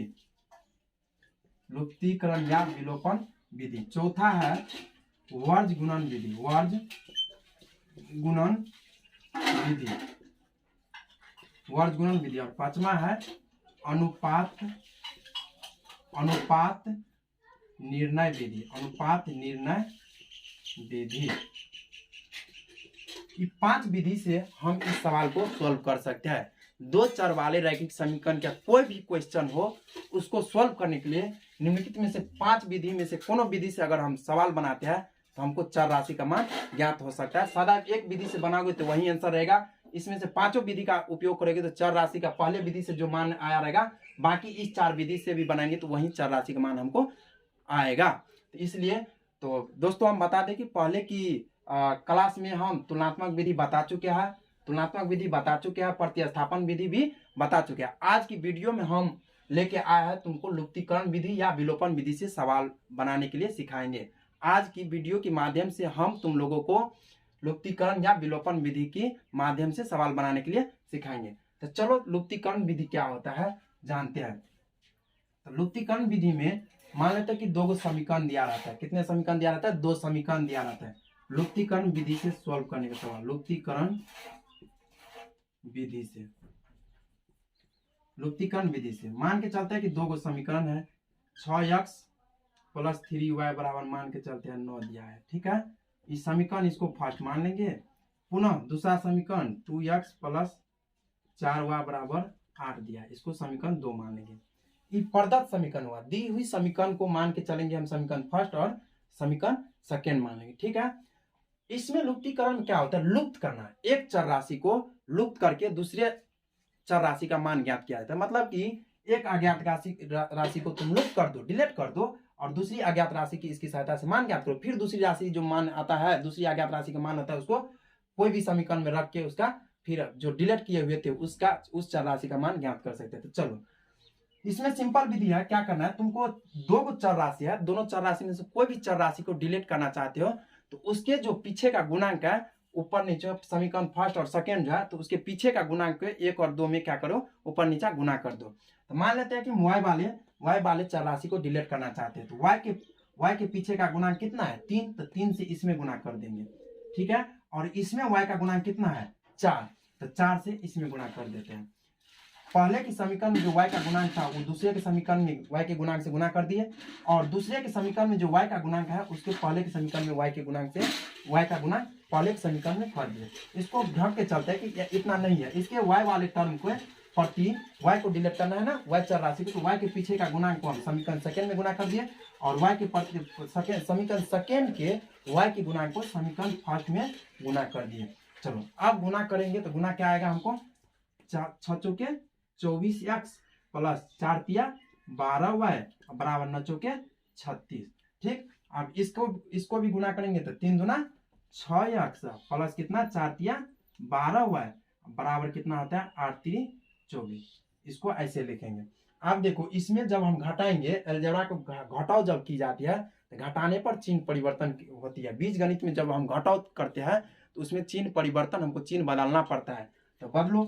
लुप्तीकरण या विलोपन विधि। चौथा है वर्ज गुणन विधि, वर्ज गुणन विधि, वर्ज गुणन विधि। और पांचवा है अनुपात निर्णय विधि, अनुपात निर्णय विधि। ये 5 विधि से हम इस सवाल को सॉल्व कर सकते हैं। दो चर वाले रैखिक समीकरण का कोई भी क्वेश्चन हो, उसको सॉल्व करने के लिए निम्नलिखित में से 5 विधि में से कोनो विधि से अगर हम सवाल बनाते हैं तो हमको चर राशि का मान ज्ञात हो सकता है। सादा एक विधि से बनाओगे तो वही आंसर रहेगा। इसमें से पांचों विधि का उपयोग करेंगे तो चर राशि का पहले विधि से जो मान आया रहेगा, बाकी इस 4 विधि से भी बनाएंगे तो वही चर राशि का मान हमको आएगा। तो इसलिए तो दोस्तों हम बता दें कि पहले की क्लास में हम तुलनात्मक विधि बता चुके हैं, प्रतिस्थापन विधि भी बता चुके हैं। आज की वीडियो में हम लेके आए हैं तुमको लुप्तीकरण विधि या विलोपन विधि से सवाल बनाने के लिए सिखाएंगे। आज की वीडियो के माध्यम से हम तुम लोगों को लुप्तीकरण या विलोपन विधि के माध्यम से सवाल बनाने के लिए सिखाएंगे। तो चलो लुप्तीकरण विधि क्या होता है जानते हैं। तो लुप्तीकरण विधि में मान लेते हैं कि 2 समीकरण दिया रहता है। कितने समीकरण दिया रहता है? 2 समीकरण दिया रहता है। लुप्तीकरण विधि से सॉल्व करने का सवाल, लुप्तीकरण विधि से मान के चलते हैं कि 2 समीकरण है। 6x + 3y बराबर मान के चलते हैं 9 दिया है, ठीक है। इस समीकरण इसको फर्स्ट मान लेंगे। पुनः दूसरा समीकरण 2x + 4y बराबर 8 दिया है, इसको समीकरण 2 मान लेंगे। ये प्रदत्त समीकरण हुआ। दी हुई समीकरण को मान के चलेंगे हम समीकरण फर्स्ट और समीकरण सेकेंड मान लेंगे, ठीक है। इसमें लुप्तीकरण क्या होता है? लुप्त करना। एक चर राशि को लुप्त करके दूसरे चर राशि का मान ज्ञात किया जाता है। मतलब कि एक अज्ञात राशि को तुम लुप्त कर दो, डिलीट कर दो, और दूसरी अज्ञात राशि की इसकी सहायता से मान ज्ञात करो। फिर दूसरी राशि जो मान आता है, दूसरी अज्ञात राशि का मान आता है, उसको कोई भी समीकरण में रख के उसका फिर जो डिलीट किए हुए थे उस चर राशि का मान ज्ञात कर सकते थे। तो चलो, इसमें सिंपल विधि है। क्या करना है तुमको? 2 चर राशि है, दोनों चर राशि में से कोई भी चर राशि को डिलीट करना चाहते हो तो उसके जो पीछे का गुणांक है, ऊपर नीचे समीकरण फर्स्ट और सेकेंड जो है, तो उसके पीछे का गुणांक को 1 और 2 में क्या करो? ऊपर नीचे गुना कर दो। तो मान लेते हैं कि y वाले चर राशि को डिलीट करना चाहते हैं तो y के पीछे का गुणांक कितना है? 3, तो 3 से इसमें गुना कर देंगे, ठीक है। और इसमें y का गुणांक कितना है? 4, तो 4 से इसमें गुना कर देते हैं। पहले के समीकरण में जो y का गुणांक था वो दूसरे के समीकरण में y के गुणांक से गुना कर दिए, और दूसरे के समीकरण में जो y का गुणांक है उसके पहले के समीकरण में y के गुणांक से y का गुणांक पहले के समीकरण में कर दिए। इसको ढक के चलते हैं कि इतना नहीं है, इसके y वाले टर्म को प्रति y को डिलीट करना है ना, y चर राशि को, तो y के पीछे का गुणांक को हम समीकरण सेकेंड में गुना कर दिए, और y के समीकरण सेकेंड के y के गुणांक को समीकरण फर्स्ट में गुना कर दिए। चलो अब गुना करेंगे तो गुना क्या आएगा हमको? 6 चौके 24x + 4 तिया 12y बराबर 9 चौके 36, ठीक। अब इसको भी गुना करेंगे तो 3 दूना 6x प्लस कितना 4 तिया 12y बराबर कितना होता है? 8 3 24। इसको ऐसे लिखेंगे। अब देखो, इसमें जब हम घटाएंगे, अलजेब्रा को घटाव जब की जाती है तो घटाने पर चिन्ह परिवर्तन होती है। बीज गणित में जब हम घटाव करते हैं तो उसमें चिन्ह परिवर्तन, हमको चिन्ह बदलना पड़ता है। तो बदलो,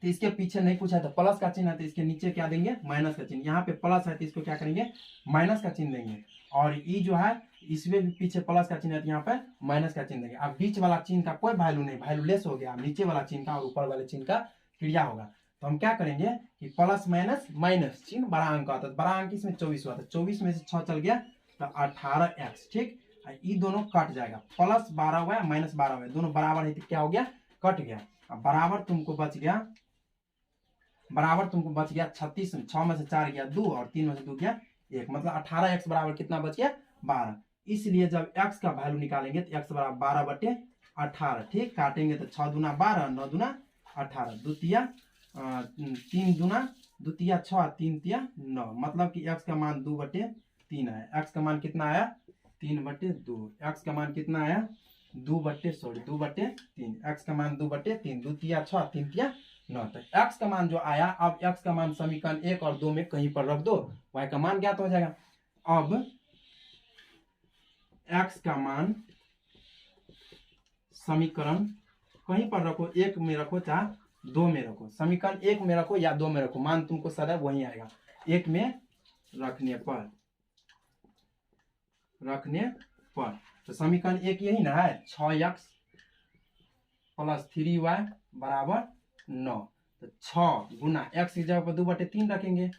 तो इसके पीछे नहीं कुछ है तो प्लस का चिन्ह है तो इसके नीचे क्या देंगे? माइनस का चिन्ह। यहाँ पे प्लस है तो इसको क्या करेंगे? माइनस का चिन्ह देंगे। और ई जो है इसमें भी पीछे प्लस का चिन्ह है तो यहाँ पे माइनस का चिन्ह देंगे। अब बीच वाला चिन्ह का कोई वैल्यू नहीं, वैल्यू लेस हो गया। नीचे वाला चिन्ह का और ऊपर वाले चिन्ह का क्रिया होगा। तो हम क्या करेंगे कि प्लस माइनस माइनस चिन्ह बड़ा अंक आता है। बड़ा अंक इसमें 24 हुआ था, 24 में से 6 चल गया तो 18x, ठीक। ये दोनों कट जाएगा, प्लस 12y माइनस 12y दोनों बराबर है तो क्या हो गया, कट गया। अब बराबर तुमको बच गया 36, 6 में से 4 गया 2 और 3 में से 2 गया 1, मतलब 18x बराबर कितना बच गया 12। इसलिए जब x का वैल्यू निकालेंगे तो x बराबर 12/18, ठीक। काटेंगे तो 6 दूना 12, 9 दूना 18, 3 दूना 2 तिया 6, 3 तिया 9, मतलब कि x का मान 2/3 है। x का मान कितना आया 3/2, x का मान कितना आया 2/3, x का मान 2/3, 2 तिया 6, 3 तिया 9। तो x का मान जो आया, अब x का मान समीकरण 1 और 2 में कहीं पर रख दो, y का मान ज्ञात हो जाएगा। अब x का मान समीकरण कहीं पर रखो, 1 में रखो चाहे 2 में रखो, समीकरण 1 में रखो या 2 में रखो, मान तुमको सदैव वही आएगा। 1 में रखने पर तो समीकरण 1 यही ना है, 6x प्लस 3y बराबर 9। तो 6 गुना x की जगह पर 2/3 रखेंगे,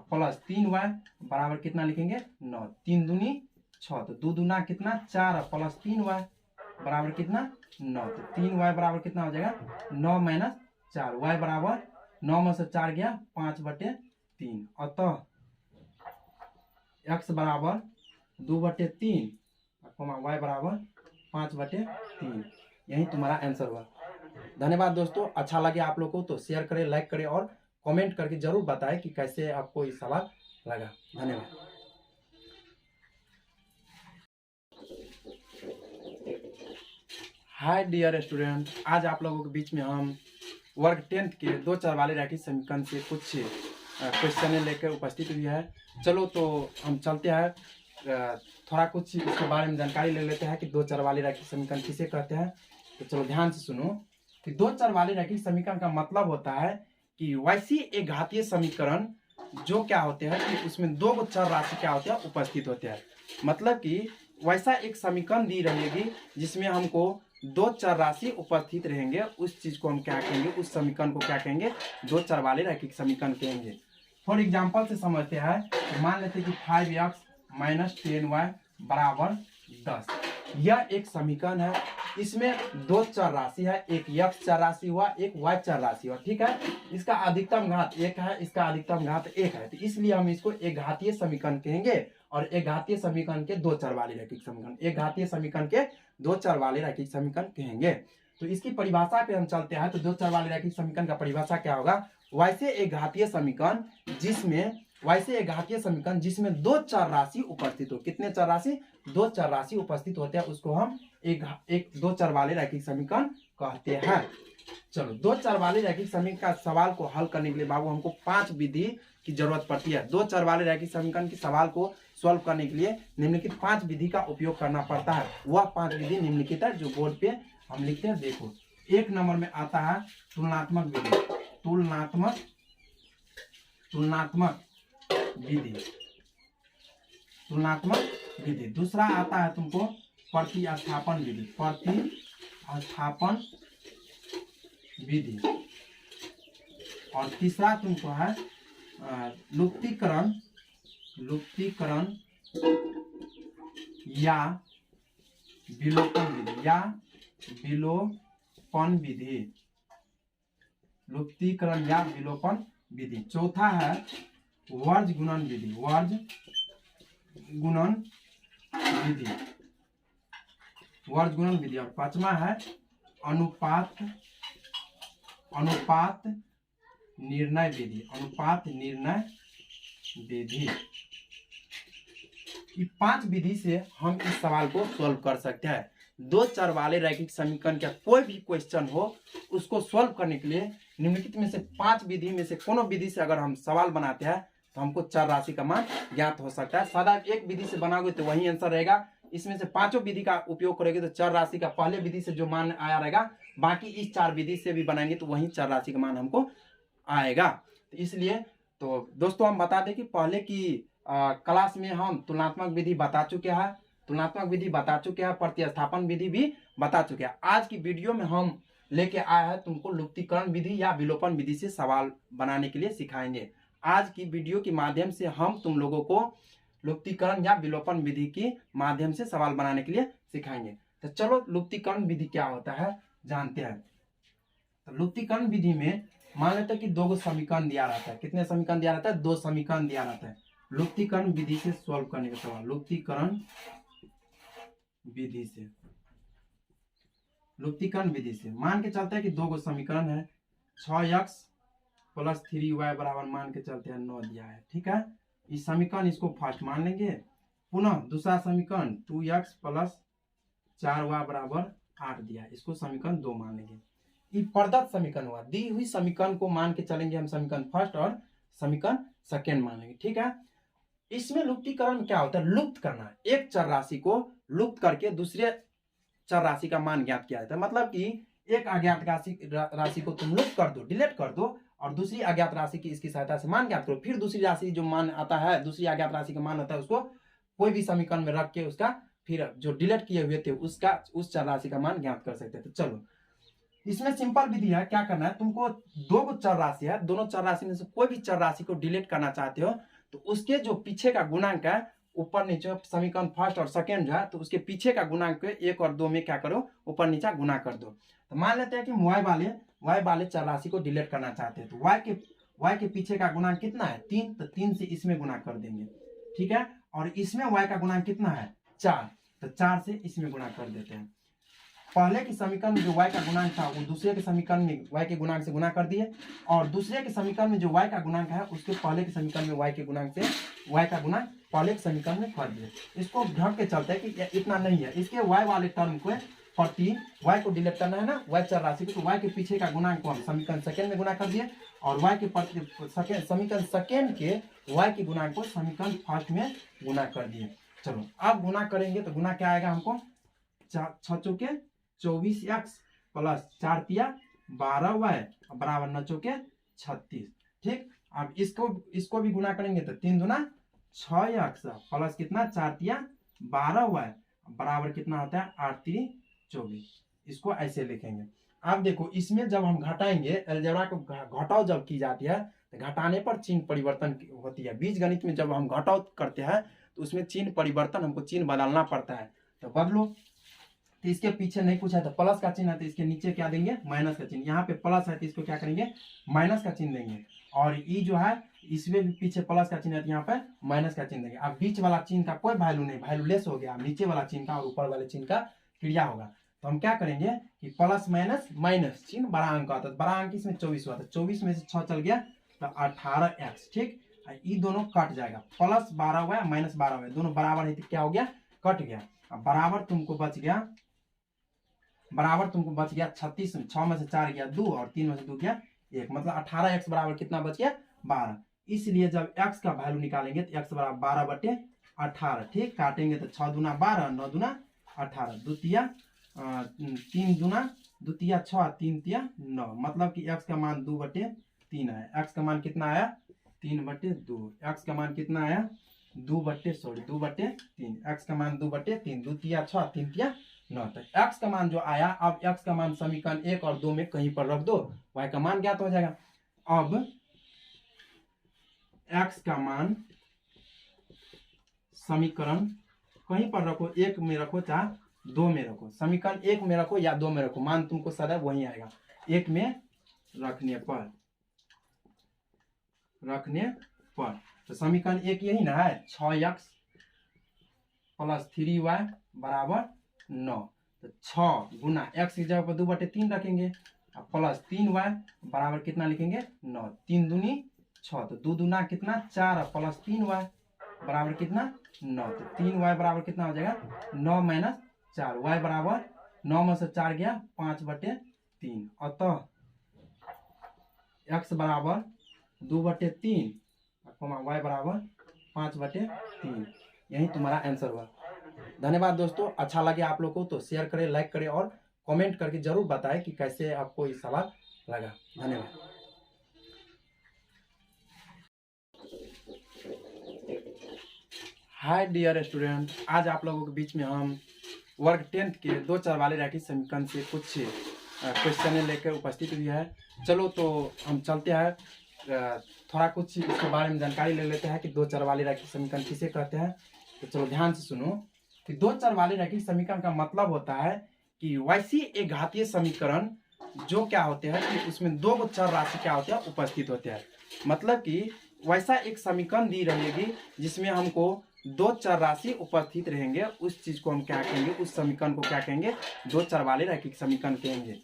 प्लस 3y बराबर कितना लिखेंगे 9, 3 दूनी 6, तो 2 दूना कितना 4 प्लस 3y बराबर कितना 9, तो 3y बराबर कितना हो जाएगा 9 माइनस 4, y बराबर 9 में से 4 गया 5/3, अतः x बराबर 2/3 y बराबर 5/3, यही तुम्हारा आंसर हुआ। धन्यवाद दोस्तों, अच्छा लगे आप लोग को तो शेयर करें, लाइक करें और कमेंट करके जरूर बताएं कि कैसे आपको ये सवाल लगा। धन्यवाद। हाय डियर स्टूडेंट, आज आप लोगों के बीच में हम वर्ग 10th के 2 चर वाले रैखिक समीकरण से कुछ क्वेश्चन लेकर उपस्थित हुई है। चलो तो हम चलते हैं, थोड़ा कुछ इसके बारे में जानकारी ले लेते हैं कि 2 चर वाले रैखिक समीकरण किसे कहते हैं। तो चलो ध्यान से सुनो कि 2 चर वाले रैखिक समीकरण का मतलब होता है कि वैसी एक घातीय समीकरण जो क्या होते हैं कि उसमें 2 चर राशि क्या होते हैं उपस्थित होते हैं। मतलब कि वैसा एक समीकरण दी रहेगी जिसमें हमको 2 चर राशि उपस्थित रहेंगे, उस चीज को हम क्या कहेंगे, उस समीकरण को क्या कहेंगे 2 चर वाले रैखिक समीकरण कहेंगे। फॉर एग्जाम्पल से समझते हैं, मान लेते कि 5x माइनस 10y बराबर 10, यह एक समीकरण है। इसमें 2 चर राशि है, एक x चर राशि हुआ, एक y चर राशि हुआ, ठीक है। इसका अधिकतम घात 1 है, इसका अधिकतम घात 1 है, तो इसलिए हम इसको एक घातीय समीकरण कहेंगे। और एक घातीय समीकरण के 2 चर वाले रैखिक समीकरण, एक घातीय समीकरण के 2 चर वाले रैखिक समीकरण कहेंगे। तो इसकी परिभाषा पे हम चलते हैं, तो 2 चर वाले रैखिक समीकरण का परिभाषा क्या होगा, वैसे एक घातीय समीकरण जिसमें 2 चर राशि उपस्थित हो। कितने चर राशि, 2 चर राशि उपस्थित होते हैं, उसको हम एक 2 चर वाले रैखिक समीकरण कहते हैं। चलो 2 चर वाले रैखिक समीकरण का सवाल को हल करने के लिए बाबू हमको 5 विधि की जरूरत पड़ती है। 2 चर वाले रैखिक समीकरण के सवाल को सॉल्व करने के लिए निम्नलिखित 5 विधि का उपयोग करना पड़ता है। वह 5 विधि निम्नलिखित है जो बोर्ड पे हम लिखते हैं। देखो 1 नंबर में आता है तुलनात्मक विधि, तुलनात्मक विधि। दूसरा आता है तुमको प्रतिस्थापन विधि, और तीसरा तुमको है लुप्तीकरण या विलोपन विधि, लुप्तीकरण या विलोपन विधि। चौथा है वर्ज गुणन विधि, और पांचवा है अनुपात निर्णय विधि। ये 5 विधि से हम इस सवाल को सॉल्व कर सकते हैं। 2 चर वाले रैखिक समीकरण का कोई भी क्वेश्चन हो, उसको सॉल्व करने के लिए निम्नलिखित में से 5 विधि में से कोनो विधि से अगर हम सवाल बनाते हैं तो हमको चर राशि का मान ज्ञात हो सकता है। सदा एक विधि से बनाओगे तो वही आंसर रहेगा। इसमें से 5 विधि का उपयोग करेंगे तो चर राशि का पहले विधि से जो मान आया रहेगा, बाकी इस 4 विधि से भी बनाएंगे तो वही चर राशि का मान हमको आएगा। तो इसलिए तो दोस्तों हम बता दें कि पहले की क्लास में हम तुलनात्मक विधि बता चुके हैं, प्रतिस्थापन विधि भी बता चुके हैं। आज की वीडियो में हम लेके आए हैं तुमको लुप्तीकरण विधि या विलोपन विधि से सवाल बनाने के लिए सिखाएंगे। आज की वीडियो के माध्यम से हम तुम लोगों को लुप्तीकरण या विलोपन विधि के माध्यम से सवाल बनाने के लिए सिखाएंगे। तो चलो लुप्तीकरण विधि क्या होता है जानते हैं। तो लुप्तीकरण विधि में मान लेते हैं कि दो समीकरण दिया रहता है। कितने समीकरण दिया रहता है? दो समीकरण दिया रहता है। लुप्तीकरण विधि से सॉल्व करने का सवाल, लुप्तीकरण विधि से, लुप्तीकरण विधि से मान के चलते हैं कि दो समीकरण है, 6x प्लस 3y बराबर मान के चलते हैं 9 दिया है। ठीक है, इस समीकरण इसको फर्स्ट मान लेंगे। पुनः दूसरा समीकरण 2x प्लस 4y बराबर 8 दिया है, इसको समीकरण 2 मान लेंगे। ये प्रदत्त समीकरण हुआ, दी हुई समीकरण को मान के चलेंगे हम समीकरण फर्स्ट और समीकरण सेकेंड मान लेंगे। ठीक है, इसमें लुप्तीकरण क्या होता है? लुप्त करना। एक चर राशि को लुप्त करके दूसरे चर राशि का मान ज्ञात किया जाता है। मतलब कि एक अज्ञात राशि को तुम लुप्त कर दो, डिलीट कर दो, और दूसरी अज्ञात राशि की इसकी सहायता से मान ज्ञात करो। फिर दूसरी राशि जो मान आता है, दूसरी अज्ञात राशि का मान आता है, उसको कोई भी समीकरण में रख के उसका फिर जो डिलीट किए हुए थे उसका उस चर राशि का मान ज्ञात कर सकते थे। चलो इसमें सिंपल विधि है, क्या करना है तुमको, दो चर राशि है, दोनों चर राशि में से कोई भी चर राशि को डिलीट करना चाहते हो तो उसके जो पीछे का गुणांक है, ऊपर नीचे समीकरण फर्स्ट और सेकेंड है, तो उसके पीछे का गुणांक 1 और 2 में क्या करो, ऊपर नीचे गुना कर दो। तो मान लेते हैं कि y वाले चर राशि को डिलीट करना चाहते हैं, तो y के पीछे का गुणांक कितना है? 3, तो 3 से इसमें गुना कर देंगे। ठीक है, और इसमें y का गुणांक कितना है? 4, तो 4 से इसमें गुना कर देते हैं। पहले के समीकरण में जो y का गुणांक था वो दूसरे के समीकरण में y के गुणांक से गुना कर दिए, और दूसरे के समीकरण में जो y का गुणांक है उसके पहले के समीकरण में y के गुणांक से y का गुणांक पहले के समीकरण में कर दिए। इसको ढक के चलते हैं कि इतना नहीं है, इसके y वाले टर्म को प्रति y को डिलीट करना है ना, y चर राशि को, तो y के पीछे का गुणांक को हम समीकरण सेकेंड में गुना कर दिए, और y के समीकरण सेकेंड के y के गुणांक को समीकरण फर्स्ट में गुना कर दिए। चलो अब गुना करेंगे तो गुना क्या आएगा हमको, 6 चौके 24x प्लस 4 तिया 12y बराबर 9 चौके 36। ठीक, अब इसको भी गुना करेंगे तो 3 दूना 6x प्लस कितना 4 तिया 12y बराबर कितना होता है 8 3 24। इसको ऐसे लिखेंगे। अब देखो इसमें जब हम घटाएंगे, अलजेब्रा को घटाव जब की जाती है तो घटाने पर चिन्ह परिवर्तन होती है। बीज गणित में जब हम घटाव करते हैं तो उसमें चिन्ह परिवर्तन, हमको चिन्ह बदलना पड़ता है, तो बदलो। तो इसके पीछे नहीं पूछा तो प्लस का चिन्ह है, तो इसके नीचे क्या देंगे, माइनस का चिन्ह। यहाँ पे प्लस है तो इसको क्या करेंगे, माइनस का चिन्ह देंगे, और ये जो है इसमें भी पीछे प्लस का चिन्ह है तो यहाँ पे माइनस का चिन्ह देंगे। अब बीच वाला चिन्ह का कोई वैल्यू नहीं, वैल्यू लेस हो गया, नीचे वाला चिन्ह का और ऊपर वाले चिन्ह का क्रिया होगा। तो हम क्या करेंगे कि प्लस माइनस माइनस चिन्ह बड़ा अंक आता है, बड़ा अंक इसमें 24 हुआ था, 24 में से 6 चल गया तो 18x। ठीक, ये दोनों कट जाएगा, प्लस 12 हुआ माइनस 12 हुआ, दोनों बराबर है तो क्या हो गया, कट गया। अब बराबर तुमको बच गया 36, 6 में से 4 गया 2 और 3 में से 2 गया 1, मतलब 18x बराबर कितना बच गया 12। इसलिए जब x का वैल्यू निकालेंगे तो x बराबर 12/18। ठीक, काटेंगे तो 6 दूना 12, 9 दूना 18, 2 तिया 3 दूना 2 तिया 6, 3 तिया 9, मतलब कि x का मान 2/3 आया। x का मान कितना आया 3/2, x का मान कितना आया 2/3, x का मान 2/3, 2 तिया 6, 3 तिया 9। तो x का मान जो आया, अब x का मान समीकरण 1 और 2 में कहीं पर रख दो, y का मान ज्ञात हो जाएगा। अब x का मान समीकरण कहीं पर रखो, 1 में रखो चाहे 2 में रखो, समीकरण 1 में रखो या 2 में रखो, मान तुमको सदैव वही आएगा। 1 में रखने पर तो समीकरण 1 यही ना है, 6x प्लस 3y बराबर 9। तो 6 गुना x की जगह पर 2/3 रखेंगे, प्लस 3y बराबर कितना लिखेंगे 9, 3 दूनी 6, तो 2 दूना कितना 4, प्लस 3y बराबर कितना 9, तो 3y बराबर कितना हो जाएगा 9 माइनस 4, y बराबर 9 में से 4 गया 5/3, अतः x बराबर 2/3 y बराबर 5/3। यही तुम्हारा आंसर हुआ। धन्यवाद दोस्तों, अच्छा लगे आप लोग को तो शेयर करें, लाइक करें और कमेंट करके जरूर बताएं कि कैसे आपको ये सवाल लगा। धन्यवाद। हाय डियर स्टूडेंट, आज आप लोगों के बीच में हम वर्ग 10th के 2 चर वाले रैखिक समीकरण से कुछ क्वेश्चन लेकर उपस्थित हुई है। चलो तो हम चलते हैं थोड़ा कुछ इसके बारे में जानकारी ले लेते हैं कि दो चर वाले रैखिक समीकरण किसे कहते हैं। तो चलो ध्यान से सुनो कि दो चर वाले रैखिक समीकरण का मतलब होता है कि वैसी एक घातीय समीकरण जो क्या होते हैं कि उसमें दो गो चर राशि क्या होते हैं उपस्थित होते हैं। मतलब कि वैसा एक समीकरण दी रहेगी जिसमें हमको दो चर राशि उपस्थित रहेंगे, उस चीज को हम क्या कहेंगे, उस समीकरण को क्या कहेंगे, दो चर वाले रैखिक समीकरण कहेंगे।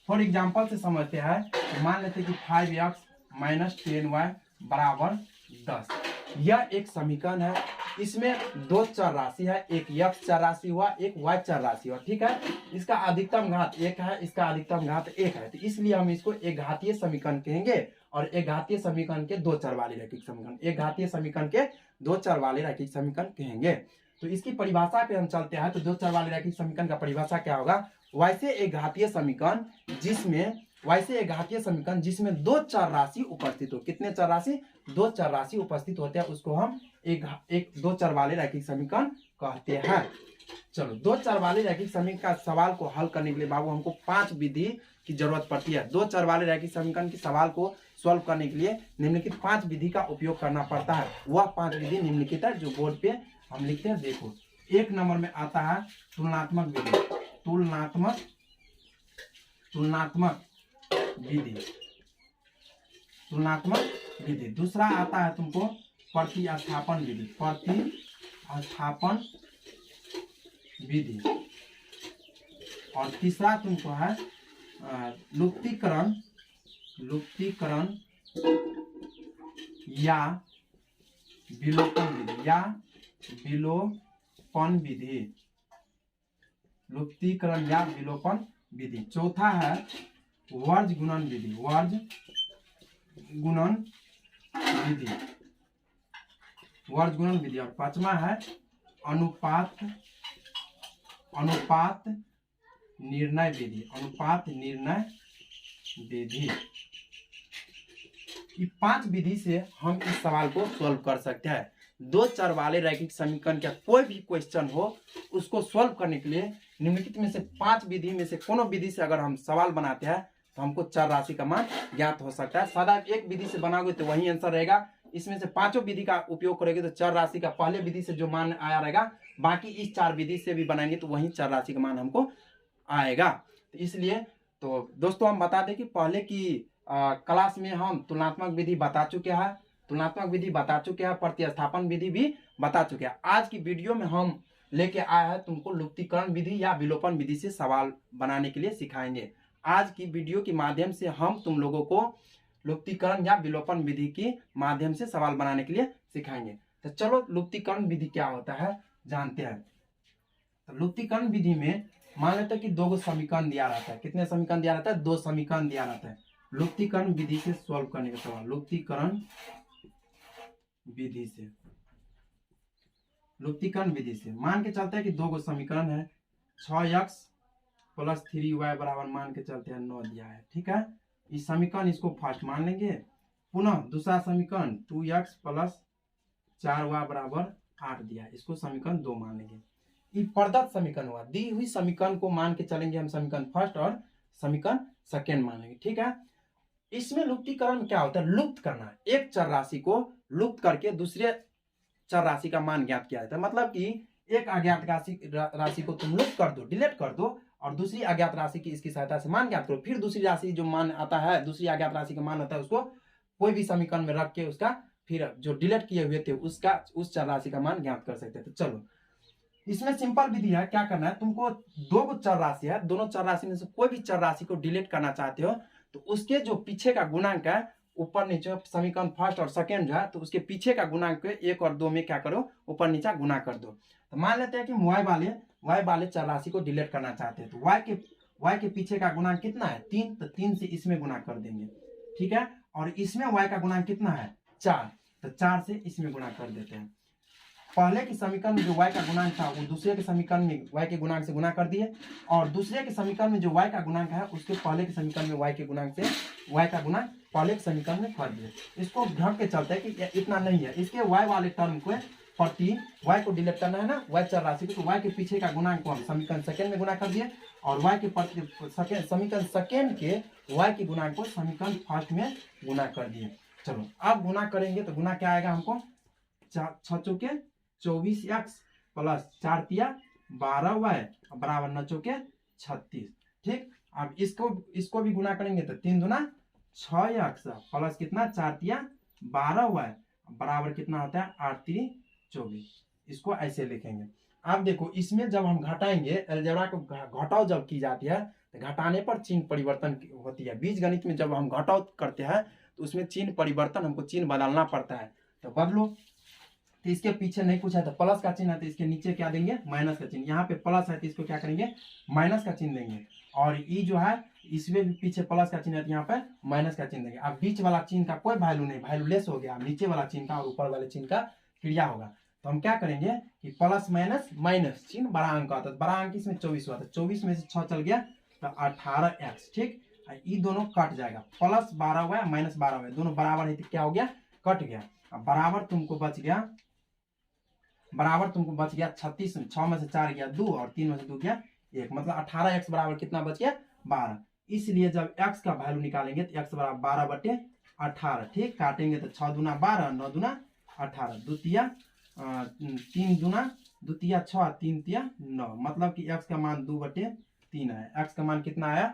फॉर एग्जाम्पल से समझते हैं, तो मान लेते हैं कि 5x - 10y बराबर 10। यह एक समीकरण है, इसमें दो चर राशि है, एक x चर राशि हुआ, एक y चर राशि हुआ, ठीक है। इसका अधिकतम घात 1 है, इसका अधिकतम घात 1 है, तो इसलिए हम इसको एक घातीय समीकरण कहेंगे। और एक घातीय समीकरण के दो चर वाले रैखिक समीकरण, एक घातीय समीकरण के दो चर वाले रैखिक समीकरण कहेंगे। तो इसकी परिभाषा पे हम चलते हैं, तो दो चर वाले रैखिक समीकरण का परिभाषा क्या होगा, वैसे एक घातीय समीकरण जिसमें दो चर राशि उपस्थित हो। कितने चर राशि, दो चर राशि उपस्थित होते हैं, उसको हम एक दो चर वाले रैखिक समीकरण कहते हैं। चलो, दो चर वाले रैखिक समीकरण का सवाल को हल करने के लिए बाबू हमको 5 विधि की जरूरत पड़ती है। दो चर वाले रैखिक समीकरण के सवाल को सॉल्व करने के लिए निम्नलिखित 5 विधि का उपयोग करना पड़ता है। वह 5 विधि निम्नलिखित है, जो बोर्ड पे हम लिखते हैं। देखो, 1 नंबर में आता है तुलनात्मक विधि, तुलनात्मक विधि। दूसरा आता है तुमको प्रतिस्थापन विधि। और तीसरा तुमको है लुप्तीकरण या विलोपन विधि, लुप्तीकरण या विलोपन विधि। चौथा है वर्ज गुणन विधि। और पांचवा है अनुपात निर्णय विधि। ये 5 विधि से हम इस सवाल को सॉल्व कर सकते हैं। दो चर वाले रैखिक समीकरण का कोई भी क्वेश्चन हो, उसको सॉल्व करने के लिए निम्नलिखित में से 5 विधि में से कोनो विधि से अगर हम सवाल बनाते हैं तो हमको चर राशि का मान ज्ञात हो सकता है। सादा एक विधि से बनाओगे तो वही आंसर रहेगा। इसमें से पांचों विधि का उपयोग करोगे तो चर राशि का पहले विधि से जो मान आया रहेगा, बाकी इस 4 विधि से भी बनाएंगे तो वही चर राशि का मान हमको आएगा। तो इसलिए तो दोस्तों हम बता दें कि पहले की क्लास में हम तुलनात्मक विधि बता चुके हैं, प्रतिस्थापन विधि भी बता चुके हैं। आज की वीडियो में हम लेके आए हैं तुमको लुप्तीकरण विधि या विलोपन विधि से सवाल बनाने के लिए सिखाएंगे। आज की वीडियो के माध्यम से हम तुम लोगों को लुप्तीकरण या विलोपन विधि के माध्यम से सवाल बनाने के लिए सिखाएंगे। तो चलो लुप्तीकरण विधि क्या होता है जानते हैं। तो लुप्तीकरण विधि में मान लेते हैं कि दो समीकरण दिया रहता है। कितने समीकरण दिया रहता है, 2 समीकरण दिया रहता है। लुप्तीकरण विधि से सॉल्व करने का सवाल, लुप्तीकरण विधि से मान के चलते हैं कि 2 समीकरण है, 6x + 3y बराबर मान के चलते हैं 9 दिया है, ठीक है। इस समीकरण इसको फर्स्ट मान लेंगे। पुनः दूसरा समीकरण 2x + 4y बराबर 8 दिया है, इसको समीकरण 2 मान लेंगे। ये प्रदत्त समीकरण हुआ, दी हुई समीकरण को मान के चलेंगे हम समीकरण फर्स्ट और समीकरण सेकेंड मान लेंगे, ठीक है। इसमें लुप्तीकरण क्या होता है, लुप्त करना। एक चर राशि को लुप्त करके दूसरे चर राशि का मान ज्ञात किया जाता है। मतलब कि एक अज्ञात राशि को तुम लुप्त कर दो, डिलीट कर दो, और दूसरी अज्ञात राशि की इसकी सहायता से मान ज्ञात करो। फिर दूसरी राशि जो मान आता है, दूसरी अज्ञात राशि का मान आता है, उसको कोई भी समीकरण में रख के उसका फिर जो डिलीट किए हुए थे उस चर राशि का मान ज्ञात कर सकते थे। चलो, इसमें सिंपल विधि है। क्या करना है, तुमको 2 चर राशि है, दोनों चर राशि में से कोई भी चर राशि को डिलीट करना चाहते हो तो उसके जो पीछे का गुणांक है, ऊपर नीचे समीकरण फर्स्ट और सेकेंड जो है, तो उसके पीछे का गुणांक 1 और 2 में क्या करो, ऊपर नीचे गुना कर दो। तो मान लेते हैं कि y वाले चर राशि को डिलीट करना चाहते हैं, तो y के पीछे का गुणांक कितना है, 3, तो 3 से इसमें गुना कर देंगे, ठीक है। और इसमें y का गुणांक कितना है, 4, तो 4 से इसमें गुना कर देते हैं। पहले के समीकरण में जो y का गुणांक था वो दूसरे के समीकरण में y के गुणांक से गुना कर दिए, और दूसरे के समीकरण में जो y का गुणांक है उसके पहले के समीकरण में y के गुणांक से y का गुणांक पहले के समीकरण में कर दिए। इसको ढक के चलते हैं कि इतना नहीं है, इसके y वाले टर्म को प्रति y को डिलीट करना है ना, y चर राशि को, तो y के पीछे का गुणांक को हम समीकरण सेकेंड में गुना कर दिए, और y के समीकरण सेकेंड के y के गुणांक को समीकरण फर्स्ट में गुना कर दिए। चलो अब गुना करेंगे तो गुना क्या आएगा हमको, 6 चौके 24x प्लस 4 तिया 12y बराबर 9 चौके 36। ठीक, अब इसको भी गुना करेंगे तो 3 दूना 6x प्लस कितना 4 तिया 12y बराबर कितना होता है 8 3 24। इसको ऐसे लिखेंगे। अब देखो इसमें जब हम घटाएंगे, अलजेब्रा को घटाओ जब की जाती है तो घटाने पर चिन्ह परिवर्तन होती है। बीज गणित में जब हम घटाओ करते हैं तो उसमें चिन्ह परिवर्तन, हमको चिन्ह बदलना पड़ता है, तो बदलो। तो इसके पीछे नहीं पूछा था प्लस का चिन्ह है तो इसके नीचे क्या देंगे, माइनस का चिन्ह। यहाँ पे प्लस है तो इसको क्या करेंगे, माइनस का चिन्ह देंगे। और ई जो है इसमें भी पीछे प्लस का चिन्ह है तो यहाँ पे माइनस का चिन्ह देंगे। अब बीच वाला चिन्ह का कोई वैल्यू नहीं, वैल्यू लेस हो गया। नीचे वाला चिन्ह का और ऊपर वाले चिन्ह का क्रिया होगा। तो हम क्या करेंगे कि प्लस माइनस माइनस चिन्ह बड़ा अंक आता है, बड़ा अंक इसमें 24 हुआ था, 24 में से 6 चल गया तो 18x। ठीक, ये दोनों कट जाएगा, प्लस 12y माइनस 12y दोनों बराबर है तो क्या हो गया, कट गया। अब बराबर तुमको बच गया 36। 6 में से 4 गया 2 और 3 में से 2 गया 1, मतलब 18x बराबर कितना बच गया 12। इसलिए जब x का वैल्यू निकालेंगे तो x बराबर 12/18। ठीक, काटेंगे तो 6 दूना 12 9 दूना 18, 2 तिया 3 दूना 2 तिया 6 3 तिया 9, मतलब कि x का मान 2/3 आया। x का मान कितना आया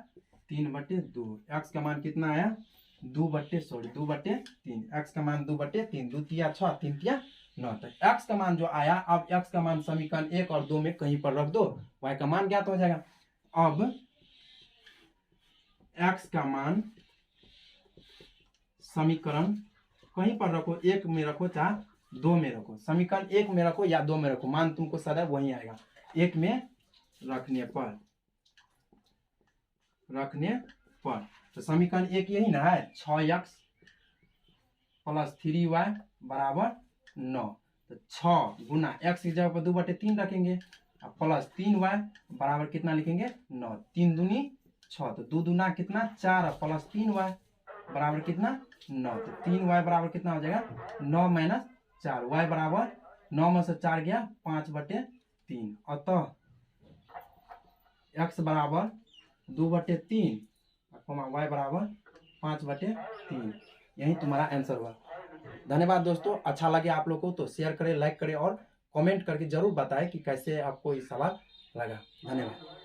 3/2। x का मान कितना आया 2/3। x का मान 2/3, 2 तिया 6 3 तिया 9। तो x का मान जो आया, अब x का मान समीकरण 1 और 2 में कहीं पर रख दो, y का मान ज्ञात हो जाएगा। अब x का मान समीकरण कहीं पर रखो, 1 में रखो चाहे 2 में रखो, समीकरण 1 में रखो या 2 में रखो, मान तुमको सदैव वही आएगा। 1 में रखने पर तो समीकरण 1 यही ना है, 6x प्लस 3y बराबर 9। तो 6 गुना x की जगह पर 2/3 रखेंगे, प्लस 3y बराबर कितना लिखेंगे 9, 3 दूनी 6, तो 2 दूना कितना 4 प्लस 3y बराबर कितना 9, तो 3y बराबर कितना हो जाएगा 9 माइनस 4, y बराबर 9 में से 4 गया 5/3। अतः x बराबर 2/3 y बराबर 5/3। यही तुम्हारा आंसर हुआ। धन्यवाद दोस्तों, अच्छा लगे आप लोग को तो शेयर करें, लाइक करें और कमेंट करके जरूर बताएं कि कैसे आपको ये सवाल लगा। धन्यवाद।